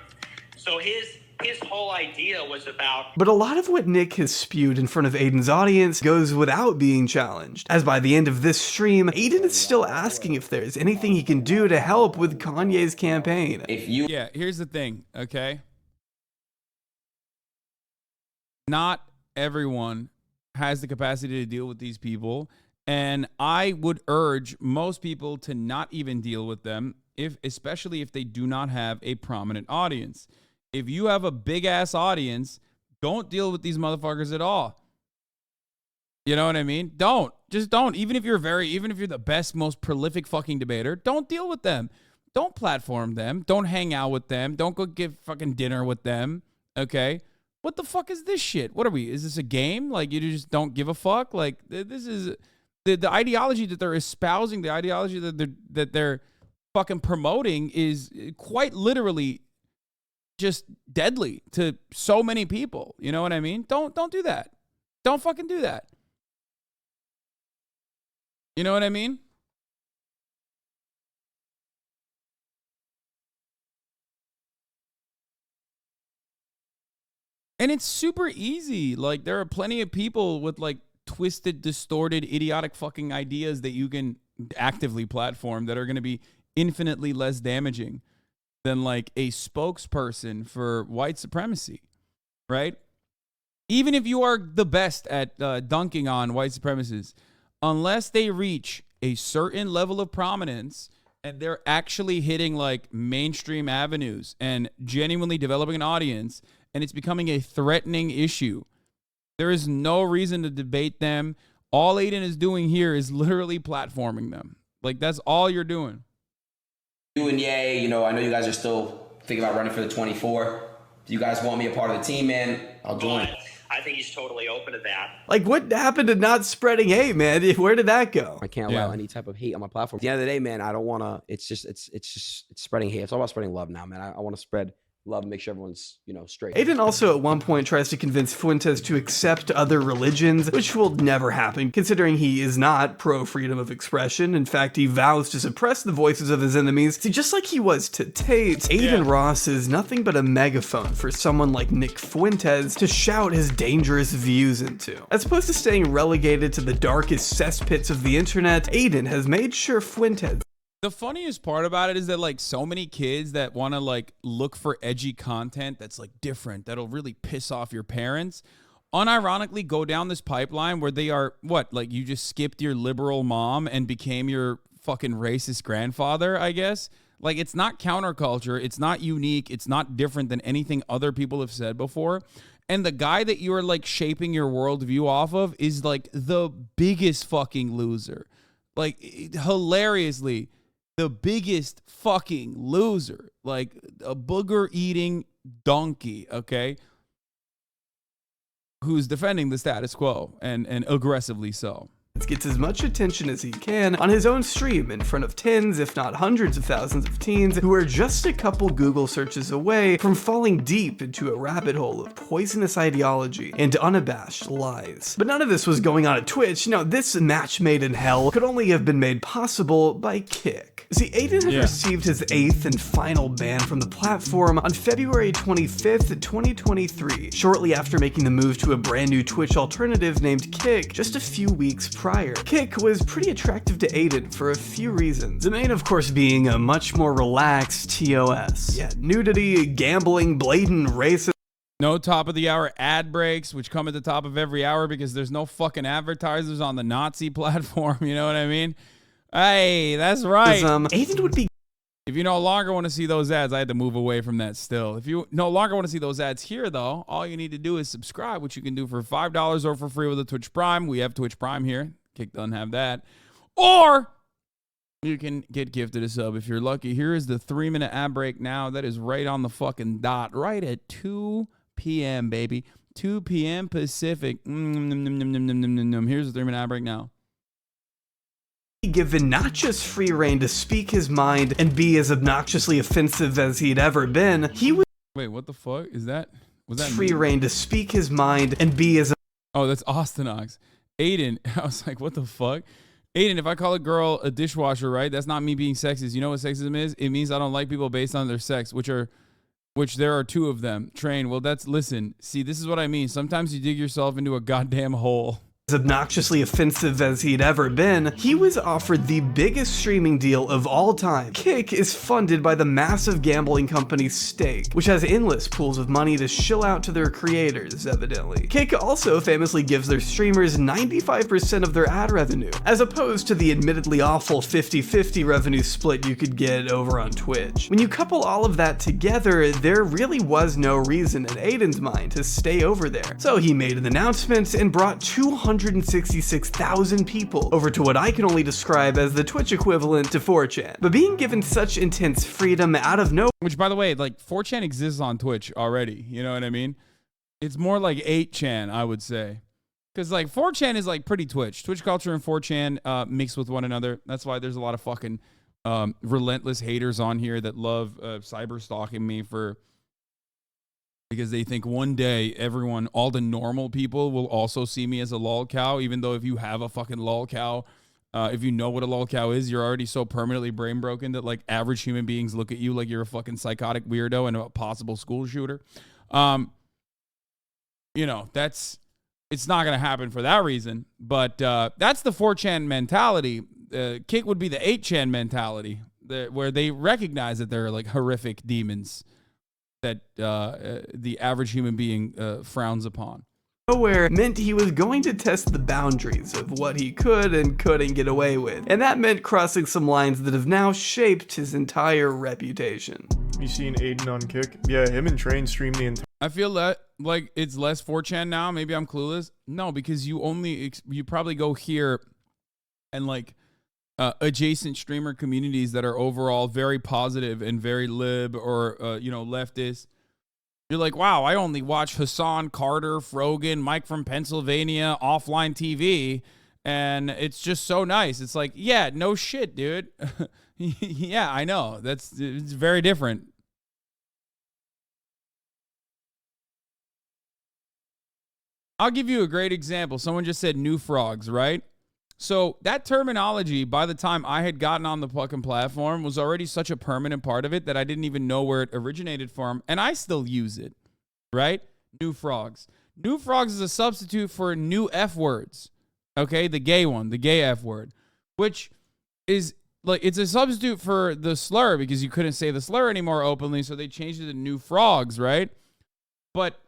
Speaker 14: So his whole idea was about...
Speaker 4: But a lot of what Nick has spewed in front of Aiden's audience goes without being challenged, as by the end of this stream, Aiden is still asking if there's anything he can do to help with Kanye's campaign.
Speaker 1: Yeah, here's the thing, okay? Not everyone has the capacity to deal with these people. And I would urge most people to not even deal with them, especially if they do not have a prominent audience. If you have a big ass audience, don't deal with these motherfuckers at all. You know what I mean? Just don't. Even if you're the best, most prolific fucking debater, don't deal with them. Don't platform them. Don't hang out with them. Don't go give fucking dinner with them. Okay? What the fuck is this shit? What are we? Is this a game? Like you just don't give a fuck? Like this is... The ideology that they're espousing, the ideology that they're fucking promoting is quite literally just deadly to so many people. You know what I mean? Don't do that. Don't fucking do that. You know what I mean? And it's super easy. Like there are plenty of people with like twisted, distorted, idiotic fucking ideas that you can actively platform that are going to be infinitely less damaging than like a spokesperson for white supremacy, right? Even if you are the best at dunking on white supremacists, unless they reach a certain level of prominence and they're actually hitting like mainstream avenues and genuinely developing an audience and it's becoming a threatening issue, there is no reason to debate them. All Aiden is doing here is literally platforming them. Like, that's all you're doing.
Speaker 10: You and Ye, you know, I know you guys are still thinking about running for the 24. Do you guys want me a part of the team, man? I'll join.
Speaker 14: I think he's totally open to that.
Speaker 4: Like, what happened to not spreading hate, man? Where did that go?
Speaker 6: I can't allow any type of hate on my platform. At the end of the day, man, I don't want to, it's spreading hate. It's all about spreading love now, man. I want to spread
Speaker 5: love and make sure everyone's, you know, straight.
Speaker 4: Aiden also at one point tries to convince Fuentes to accept other religions, which will never happen, considering he is not pro-freedom of expression. In fact, he vows to suppress the voices of his enemies. See, just like he was to Tate, Aiden Ross is nothing but a megaphone for someone like Nick Fuentes to shout his dangerous views into. As opposed to staying relegated to the darkest cesspits of the internet, Aiden has made sure Fuentes.
Speaker 1: The funniest part about it is that like so many kids that want to like look for edgy content that's like different, that'll really piss off your parents, unironically go down this pipeline where they are, what, like you just skipped your liberal mom and became your fucking racist grandfather, I guess. Like it's not counterculture, it's not unique, it's not different than anything other people have said before. And the guy that you are like shaping your worldview off of is like the biggest fucking loser. Like hilariously, the biggest fucking loser, like a booger eating donkey, okay? Who's defending the status quo and aggressively so.
Speaker 4: Gets as much attention as he can on his own stream in front of tens, if not hundreds of thousands of teens who are just a couple Google searches away from falling deep into a rabbit hole of poisonous ideology and unabashed lies. But none of this was going on at Twitch. You know, this match made in hell could only have been made possible by Kick. See, Aiden had received his 8th and final ban from the platform on February 25th, 2023, shortly after making the move to a brand new Twitch alternative named Kick just a few weeks prior. Kick was pretty attractive to Aiden for a few reasons. The main, of course, being a much more relaxed TOS. Yeah, nudity, gambling, blatant racism.
Speaker 1: No top of the hour ad breaks, which come at the top of every hour because there's no fucking advertisers on the Nazi platform. You know what I mean? Hey, that's right.
Speaker 4: Aiden would be.
Speaker 1: If you no longer want to see those ads, I had to move away from that still. If you no longer want to see those ads here, though, all you need to do is subscribe, which you can do for $5 or for free with a Twitch Prime. We have Twitch Prime here. Kick doesn't have that. Or you can get gifted a sub if you're lucky. Here is the 3-minute ad break now. That is right on the fucking dot. Right at 2 p.m., baby. 2 p.m. Pacific. Here's the 3-minute ad break now.
Speaker 4: Given not just free reign to speak his mind and be as obnoxiously offensive as he'd ever been, he was.
Speaker 1: Wait, what the fuck is that? Was that
Speaker 4: free reign to speak his mind and be as.
Speaker 1: Oh, that's Austin Ox. Aiden, I was like, what the fuck? Aiden, if I call a girl a dishwasher, right? That's not me being sexist. You know what sexism is? It means I don't like people based on their sex, which there are 2 of them. Train. Well, listen, see, this is what I mean. Sometimes you dig yourself into a goddamn hole.
Speaker 4: As obnoxiously offensive as he'd ever been, he was offered the biggest streaming deal of all time. Kick is funded by the massive gambling company Stake, which has endless pools of money to shill out to their creators, evidently. Kick also famously gives their streamers 95% of their ad revenue, as opposed to the admittedly awful 50-50 revenue split you could get over on Twitch. When you couple all of that together, there really was no reason in Aiden's mind to stay over there. So he made an announcement and brought 266,000 people over to what I can only describe as the Twitch equivalent to 4chan. But being given such intense freedom out of nowhere.
Speaker 1: Which, by the way, like 4chan exists on Twitch already. You know what I mean? It's more like 8chan, I would say. Because like 4chan is like pretty Twitch. Twitch culture and 4chan mix with one another. That's why there's a lot of fucking relentless haters on here that love cyber stalking me because they think one day everyone, all the normal people will also see me as a lol cow, even though if you have a fucking lol cow, if you know what a lol cow is, you're already so permanently brain broken that like average human beings look at you like you're a fucking psychotic weirdo and a possible school shooter. You know, it's not going to happen for that reason, but that's the 4chan mentality. Kick would be the 8chan mentality, where they recognize that they're like horrific demons that the average human being frowns upon.
Speaker 4: Nowhere meant he was going to test the boundaries of what he could and couldn't get away with. And that meant crossing some lines that have now shaped his entire reputation.
Speaker 11: You seen Aiden on Kick? Yeah, him and Train stream the entire.
Speaker 1: I feel that like it's less 4chan now. Maybe I'm clueless. No, because you probably go here and like adjacent streamer communities that are overall very positive and very lib or leftist. You're like, wow, I only watch Hassan, Carter, Frogan, Mike from Pennsylvania, offline TV, and it's just so nice. It's like, yeah, no shit, dude. Yeah, I know. It's very different. I'll give you a great example. Someone just said new frogs, right? So that terminology, by the time I had gotten on the fucking platform, was already such a permanent part of it that I didn't even know where it originated from, and I still use it, right? New frogs. New frogs is a substitute for new F words, okay? The gay one, the gay F word, which is like, it's a substitute for the slur because you couldn't say the slur anymore openly, so they changed it to new frogs, right? But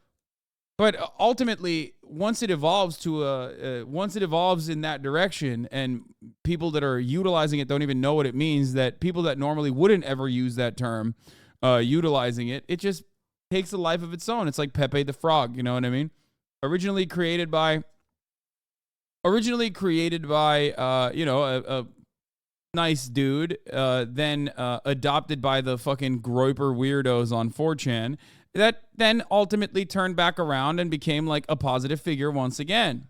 Speaker 1: ultimately, once it evolves in that direction, and people that are utilizing it don't even know what it means, that people that normally wouldn't ever use that term, utilizing it, it just takes a life of its own. It's like Pepe the Frog, you know what I mean? Originally created by a nice dude, then adopted by the fucking groiper weirdos on 4chan. That then ultimately turned back around and became like a positive figure once again.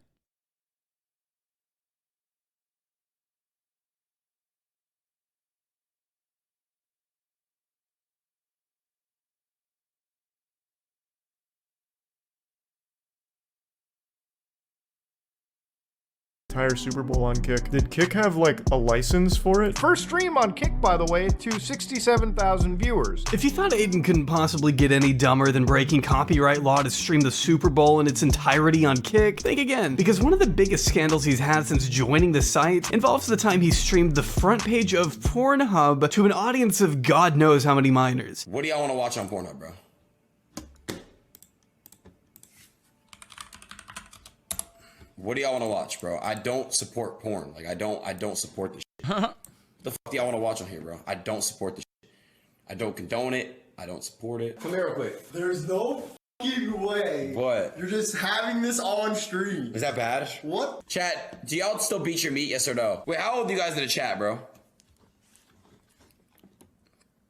Speaker 11: Entire Super Bowl on Kick. Did Kick have like a license for it?
Speaker 16: First stream on Kick, by the way, to 67,000 viewers.
Speaker 4: If you thought Aiden couldn't possibly get any dumber than breaking copyright law to stream the Super Bowl in its entirety on Kick, think again, because one of the biggest scandals he's had since joining the site involves the time he streamed the front page of Pornhub to an audience of God knows how many minors.
Speaker 10: What do y'all want to watch on Pornhub, bro? What do y'all want to watch, bro? I don't support porn. Like, I don't support this shit. The fuck do y'all want to watch on here, bro? I don't support this shit. I don't condone it. I don't support it.
Speaker 22: Come here real quick. There's no fucking way.
Speaker 10: What?
Speaker 22: You're just having this on stream.
Speaker 10: Is that bad?
Speaker 22: What?
Speaker 10: Chat, do y'all still beat your meat, yes or no? Wait, how old are you guys in the chat, bro?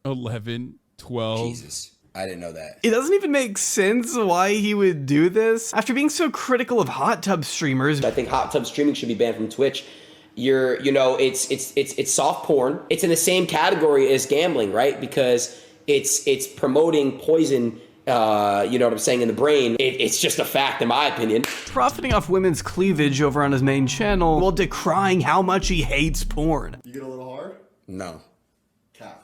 Speaker 1: 11, 12.
Speaker 10: Jesus. I didn't know that.
Speaker 4: It doesn't even make sense why he would do this. After being so critical of hot tub streamers,
Speaker 5: I think hot tub streaming should be banned from Twitch. It's soft porn. It's in the same category as gambling, right? Because it's promoting poison. You know what I'm saying, in the brain. It's just a fact, in my opinion.
Speaker 4: Profiting off women's cleavage over on his main channel while decrying how much he hates porn.
Speaker 22: You get a little hard?
Speaker 10: No.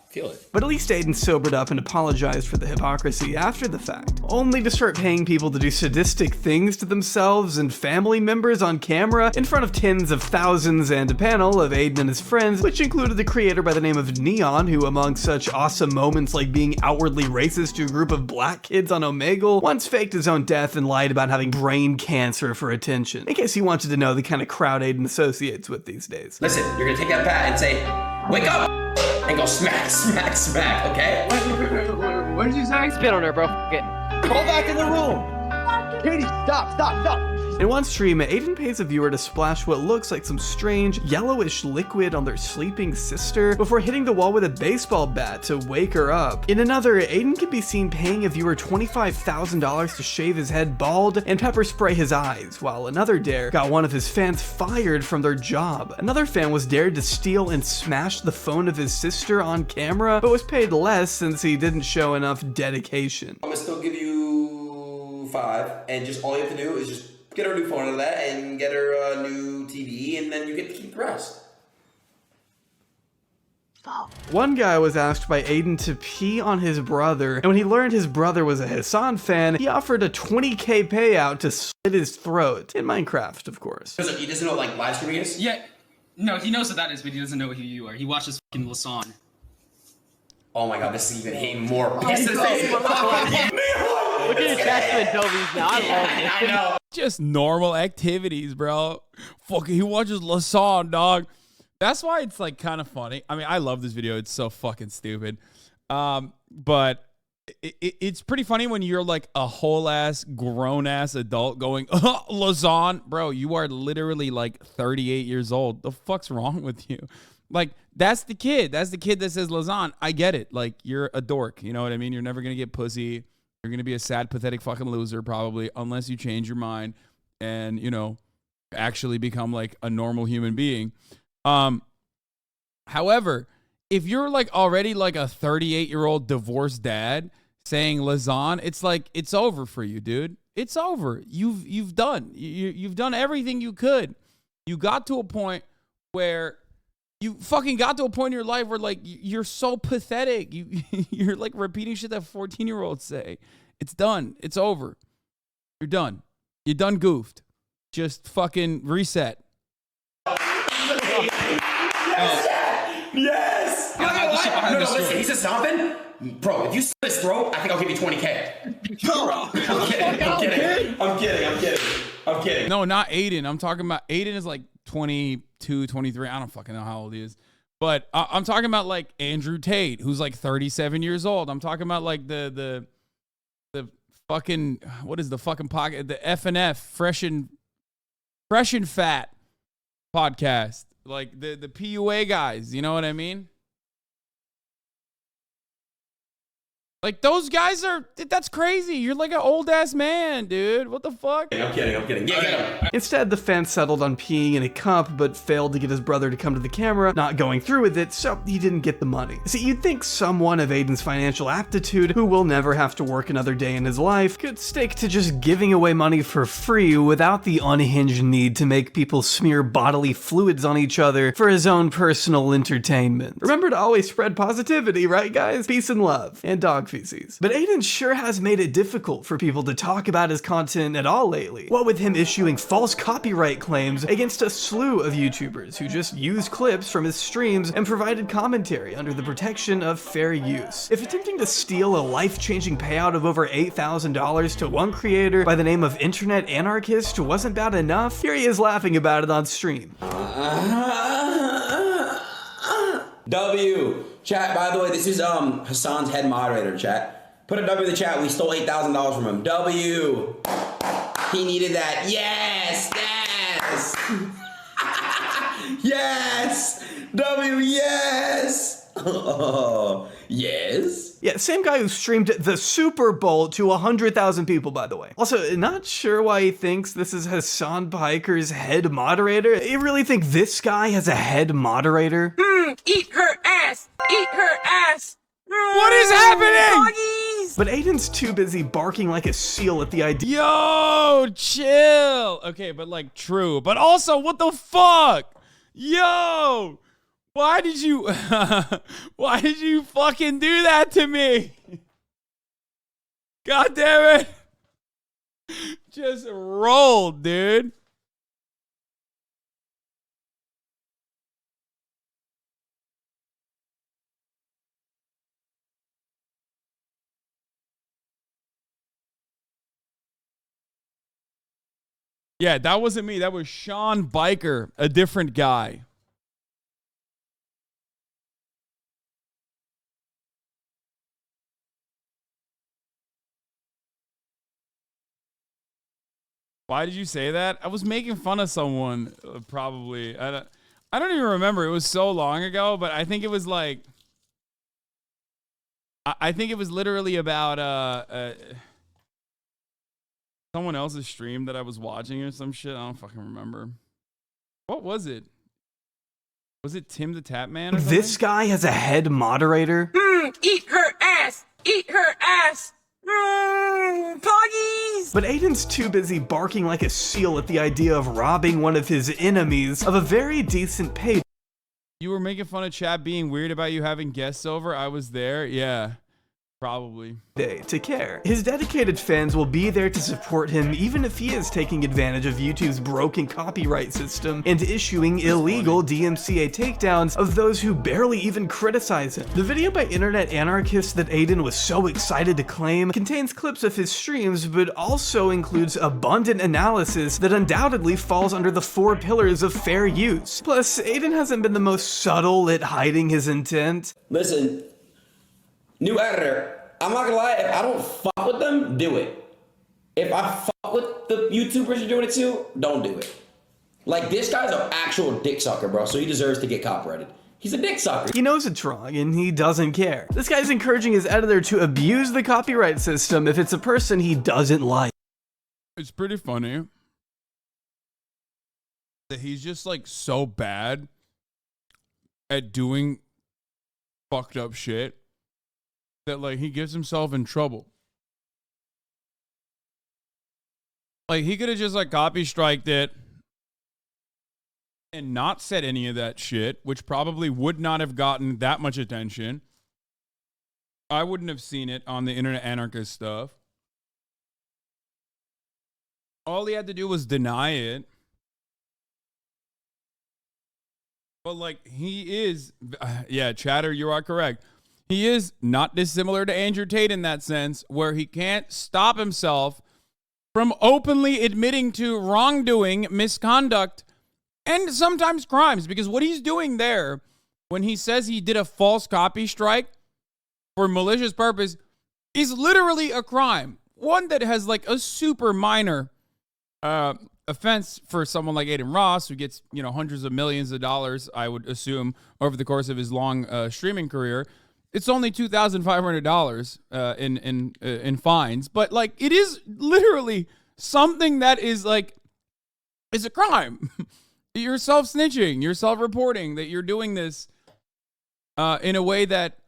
Speaker 10: Feel it.
Speaker 4: But at least Aiden sobered up and apologized for the hypocrisy after the fact, only to start paying people to do sadistic things to themselves and family members on camera in front of tens of thousands and a panel of Aiden and his friends, which included the creator by the name of Neon, who among such awesome moments like being outwardly racist to a group of black kids on Omegle, once faked his own death and lied about having brain cancer for attention, in case you wanted to know the kind of crowd Aiden associates with these days.
Speaker 10: Listen, you're gonna take that bat and say, wake up! And go smack, smack, smack, okay?
Speaker 12: What did you say? Spit on her, bro. F it.
Speaker 22: Go back in the room. Katie, stop.
Speaker 4: In one stream, Aiden pays a viewer to splash what looks like some strange yellowish liquid on their sleeping sister before hitting the wall with a baseball bat to wake her up. In another, Aiden can be seen paying a viewer $25,000 to shave his head bald and pepper spray his eyes, while another dare got one of his fans fired from their job. Another fan was dared to steal and smash the phone of his sister on camera, but was paid less since he didn't show enough dedication.
Speaker 10: I'm gonna still give you 5, and just all you have to do is just get her a new phone out of that and get her a new TV, and then you get to keep the rest.
Speaker 4: One guy was asked by Aiden to pee on his brother, and when he learned his brother was a Hassan fan, he offered a $20K payout to slit his throat. In Minecraft, of course.
Speaker 10: So he doesn't know what, like, live streaming is?
Speaker 23: Yeah. No, he knows what that is, but he doesn't know who you are. He watches fucking Lasan.
Speaker 10: Oh my god, this is even more.
Speaker 12: Look at the attachment Dobies now. I love it.
Speaker 10: I know.
Speaker 1: Just normal activities, bro. Fucking, he watches Lasan, dog. That's why it's like kind of funny. I mean, I love this video. It's so fucking stupid. But it's pretty funny when you're like a whole ass grown ass adult going, Lasan, bro. You are literally like 38 years old. The fuck's wrong with you? Like, that's the kid. That's the kid that says Lasan. I get it. Like, you're a dork. You know what I mean? You're never gonna get pussy. You're going to be a sad, pathetic fucking loser probably, unless you change your mind and, you know, actually become like a normal human being. However, if you're like already like a 38-year-old divorced dad saying Lasan, it's like, it's over for you, dude. It's over. You've done everything you could. You got to a point where you fucking got to a point in your life where like you're so pathetic. You're like repeating shit that 14-year-olds say. It's done. It's over. You're done. You done goofed. Just fucking reset.
Speaker 10: Yes! No, listen, he said something? Bro, if you slit his throat, I think I'll give you 20K. No, I'm kidding.
Speaker 1: No, not Aiden. I'm talking about Aiden is like 22, 23. I don't fucking know how old he is. But I'm talking about like Andrew Tate, who's like 37 years old. I'm talking about like the fucking, what is the fucking pocket? The FNF, Fresh and Fat podcast. Like the PUA guys, you know what I mean? Like those guys that's crazy. You're like an old ass man, dude. What the fuck?
Speaker 10: I'm kidding. Yeah.
Speaker 4: Instead, the fan settled on peeing in a cup, but failed to get his brother to come to the camera, not going through with it, so he didn't get the money. See, you'd think someone of Aiden's financial aptitude, who will never have to work another day in his life, could stick to just giving away money for free without the unhinged need to make people smear bodily fluids on each other for his own personal entertainment. Remember to always spread positivity, right guys? Peace and love. And dog feces. But Aiden sure has made it difficult for people to talk about his content at all lately. What with him issuing false copyright claims against a slew of YouTubers who just used clips from his streams and provided commentary under the protection of fair use. If attempting to steal a life-changing payout of over $8,000 to one creator by the name of Internet Anarchist wasn't bad enough, here he is laughing about it on stream.
Speaker 10: W. Chat, by the way, this is Hassan's head moderator, chat. Put a W in the chat. We stole $8,000 from him. W. He needed that. Yes! Yes! W, yes! Yes?
Speaker 4: Yeah, same guy who streamed the Super Bowl to 100,000 people, by the way. Also, not sure why he thinks this is Hassan Piker's head moderator. You really think this guy has a head moderator?
Speaker 13: Eat her ass! Eat her ass!
Speaker 1: What is happening?
Speaker 13: Doggies!
Speaker 4: But Aiden's too busy barking like a seal at the idea.
Speaker 1: Yo, chill. Okay, but like true. But also, what the fuck? Yo, why did you fucking do that to me? God damn it. Just rolled, dude. Yeah, that wasn't me. That was Sean Biker, a different guy. Why did you say that? I was making fun of someone, probably. I don't even remember. It was so long ago, but I think it was like... I think it was literally about... someone else's stream that I was watching or some shit. I don't fucking remember. What was it? Was it Tim the Tap Man or something?
Speaker 4: This guy has a head moderator?
Speaker 13: Eat her ass! Eat her ass! Poggies!
Speaker 4: But Aiden's too busy barking like a seal at the idea of robbing one of his enemies of a very decent pay.
Speaker 1: You were making fun of chat being weird about you having guests over. I was there. Yeah. Probably.
Speaker 4: To care. His dedicated fans will be there to support him even if he is taking advantage of YouTube's broken copyright system and issuing illegal DMCA takedowns of those who barely even criticize him. The video by Internet Anarchist that Aiden was so excited to claim contains clips of his streams, but also includes abundant analysis that undoubtedly falls under the 4 pillars of fair use. Plus, Aiden hasn't been the most subtle at hiding his intent.
Speaker 10: Listen, new editor. I'm not gonna lie, if I don't fuck with them, do it. If I fuck with the YouTubers you're doing it to, don't do it. Like, this guy's an actual dick sucker, bro, so he deserves to get copyrighted. He's a dick sucker.
Speaker 4: He knows it's wrong, and he doesn't care. This guy's encouraging his editor to abuse the copyright system if it's a person he doesn't like.
Speaker 1: It's pretty funny that he's just like so bad at doing fucked up shit that like he gets himself in trouble. Like, he could have just, like, copy striked it and not said any of that shit, which probably would not have gotten that much attention. I wouldn't have seen it on the Internet Anarchist stuff. All he had to do was deny it. But, like, he is, yeah, Chatter, you are correct. He is not dissimilar to Andrew Tate in that sense, where he can't stop himself from openly admitting to wrongdoing, misconduct, and sometimes crimes. Because what he's doing there, when he says he did a false copy strike for malicious purpose, is literally a crime. One that has, like, a super minor offense for someone like Aiden Ross, who gets, you know, hundreds of millions of dollars, I would assume, over the course of his long streaming career. It's only $2,500 in fines, but, like, it is literally something that is, like, is a crime. You're self-snitching, you're self-reporting that you're doing this in a way that,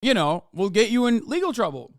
Speaker 1: you know, will get you in legal trouble.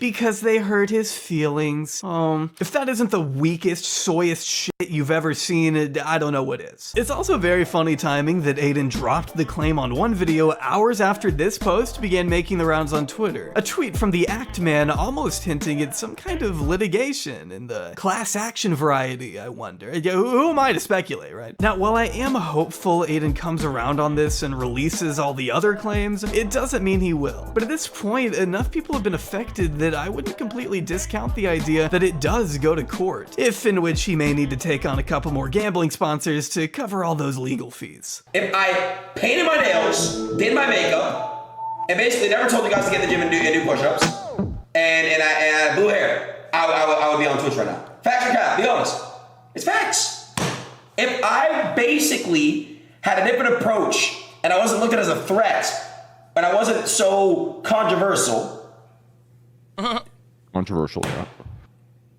Speaker 4: Because they hurt his feelings. If that isn't the weakest, soyest shit you've ever seen, I don't know what is. It's also very funny timing that Aiden dropped the claim on one video hours after this post began making the rounds on Twitter. A tweet from the Act Man almost hinting at some kind of litigation in the class action variety, I wonder. Who am I to speculate, right? Now, while I am hopeful Aiden comes around on this and releases all the other claims, it doesn't mean he will. But at this point, enough people have been affected that I wouldn't completely discount the idea that it does go to court, if in which he may need to take on a couple more gambling sponsors to cover all those legal fees.
Speaker 10: If I painted my nails, did my makeup, and basically never told the guys to get in the gym and do push-ups, and I had blue hair, I would be on Twitch right now. Facts or cap? Be honest. It's facts. If I basically had a different approach and I wasn't looking as a threat, and I wasn't so controversial.
Speaker 17: Controversial, yeah.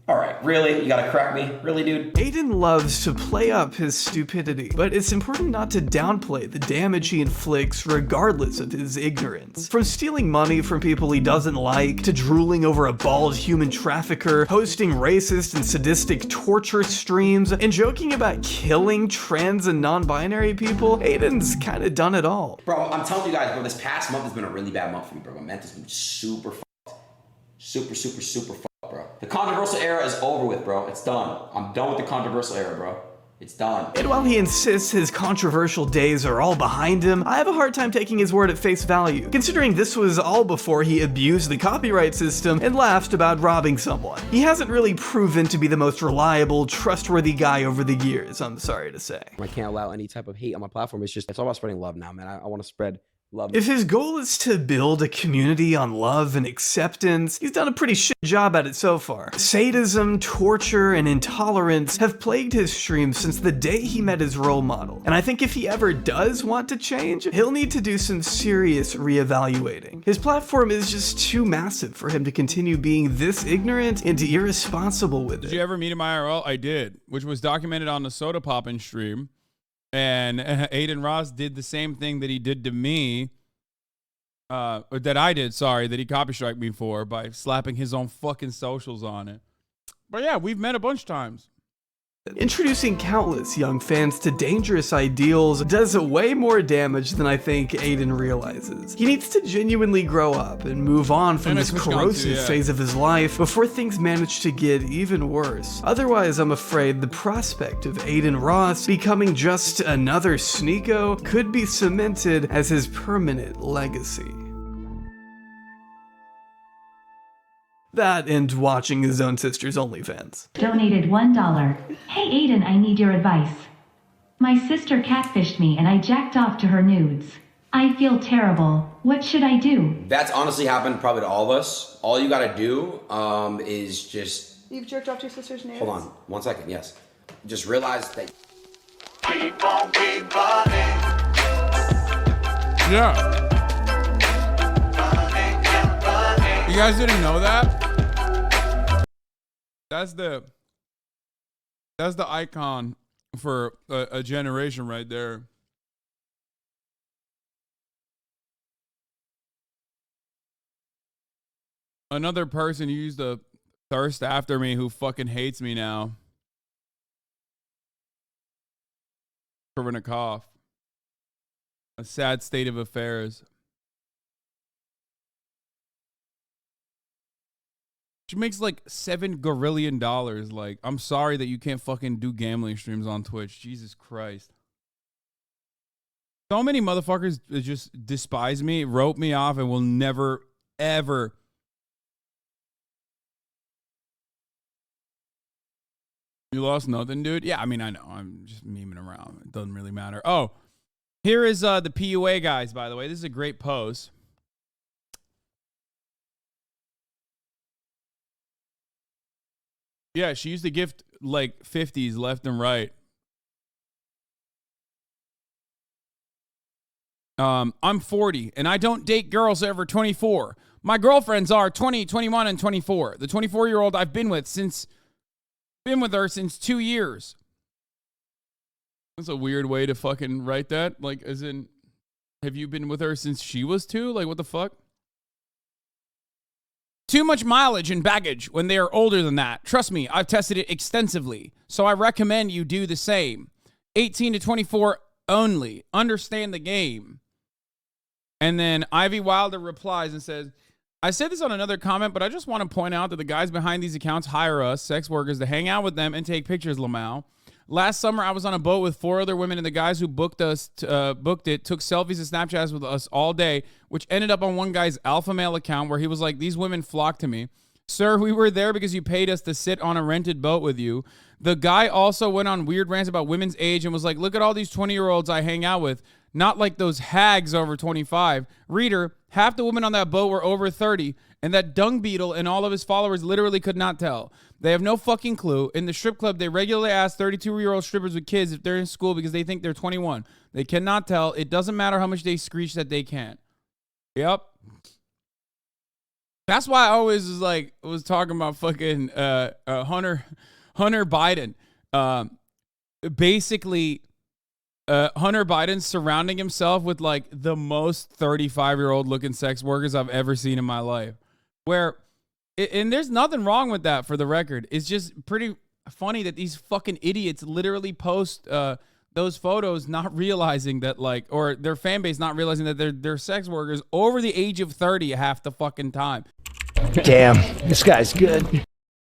Speaker 10: Alright, really? You gotta crack me? Really, dude?
Speaker 4: Aiden loves to play up his stupidity, but it's important not to downplay the damage he inflicts regardless of his ignorance. From stealing money from people he doesn't like, to drooling over a bald human trafficker, hosting racist and sadistic torture streams, and joking about killing trans and non-binary people, Aiden's kinda done it all.
Speaker 10: Bro, I'm telling you guys, bro, this past month has been a really bad month for me, bro. My mental's been super fucked. Super fucked, bro. The controversial era is over with, bro. It's done. I'm done with the controversial era, bro. It's done.
Speaker 4: And while he insists his controversial days are all behind him, I have a hard time taking his word at face value, considering this was all before he abused the copyright system and laughed about robbing someone. He hasn't really proven to be the most reliable, trustworthy guy over the years, I'm sorry to say.
Speaker 9: I can't allow any type of hate on my platform. It's all about spreading love now, man. I want to spread love.
Speaker 4: If his goal is to build a community on love and acceptance, he's done a pretty shit job at it so far. Sadism, torture, and intolerance have plagued his streams since the day he met his role model. And I think if he ever does want to change, he'll need to do some serious reevaluating. His platform is just too massive for him to continue being this ignorant and irresponsible with it.
Speaker 1: Did you ever meet him IRL? I did, which was documented on the Soda Poppin' stream. And Aiden Ross did the same thing that he did to me, or that I did, sorry, that he copy strike me for by slapping his own fucking socials on it. But yeah, we've met a bunch of times.
Speaker 4: Introducing countless young fans to dangerous ideals does way more damage than I think Aiden realizes. He needs to genuinely grow up and move on from this corrosive phase of his life before things manage to get even worse. Otherwise, I'm afraid the prospect of Aiden Ross becoming just another Sneeko could be cemented as his permanent legacy. That and watching his own sister's OnlyFans.
Speaker 18: Donated $1. Hey Aiden, I need your advice. My sister catfished me and I jacked off to her nudes. I feel terrible. What should I do?
Speaker 10: That's honestly happened probably to all of us. All you gotta do is just...
Speaker 19: You've jerked off to your sister's nudes?
Speaker 10: Hold on, 1 second, yes. Just realize that...
Speaker 1: Yeah. You guys didn't know that? That's the icon for a generation right there. Another person used a thirst after me who fucking hates me now. Covering a cough. A sad state of affairs. She makes like $7 gorillion. Like, I'm sorry that you can't fucking do gambling streams on Twitch. Jesus Christ. So many motherfuckers just despise me, wrote me off, and will never, ever. You lost nothing, dude? Yeah, I mean, I know. I'm just memeing around. It doesn't really matter. Oh, here is the PUA guys, by the way. This is a great post. Yeah, she used to gift like 50s left and right. I'm 40 and I don't date girls over 24. My girlfriends are 20, 21, and 24. The 24-year-old I've been with her since 2 years. That's a weird way to fucking write that. Like, as in, have you been with her since she was 2? Like, what the fuck? Too much mileage and baggage when they are older than that. Trust me, I've tested it extensively. So I recommend you do the same. 18 to 24 only. Understand the game. And then Ivy Wilder replies and says, I said this on another comment, but I just want to point out that the guys behind these accounts hire us, sex workers, to hang out with them and take pictures, Lamau. Last summer, I was on a boat with 4 other women, and the guys who booked it took selfies and Snapchats with us all day, which ended up on one guy's alpha male account where he was like, these women flocked to me. Sir, we were there because you paid us to sit on a rented boat with you. The guy also went on weird rants about women's age and was like, look at all these 20-year-olds I hang out with. Not like those hags over 25. Reader, half the women on that boat were over 30, and that dung beetle and all of his followers literally could not tell. They have no fucking clue. In the strip club, they regularly ask 32-year-old strippers with kids if they're in school because they think they're 21. They cannot tell. It doesn't matter how much they screech that they can't. Yep. That's why I always was talking about fucking Hunter Biden. Basically, Hunter Biden's surrounding himself with like the most 35-year-old looking sex workers I've ever seen in my life. And there's nothing wrong with that, for the record. It's just pretty funny that these fucking idiots literally post those photos not realizing that, like, or their fan base not realizing that they're sex workers over the age of 30 half the fucking time.
Speaker 2: Damn, this guy's good.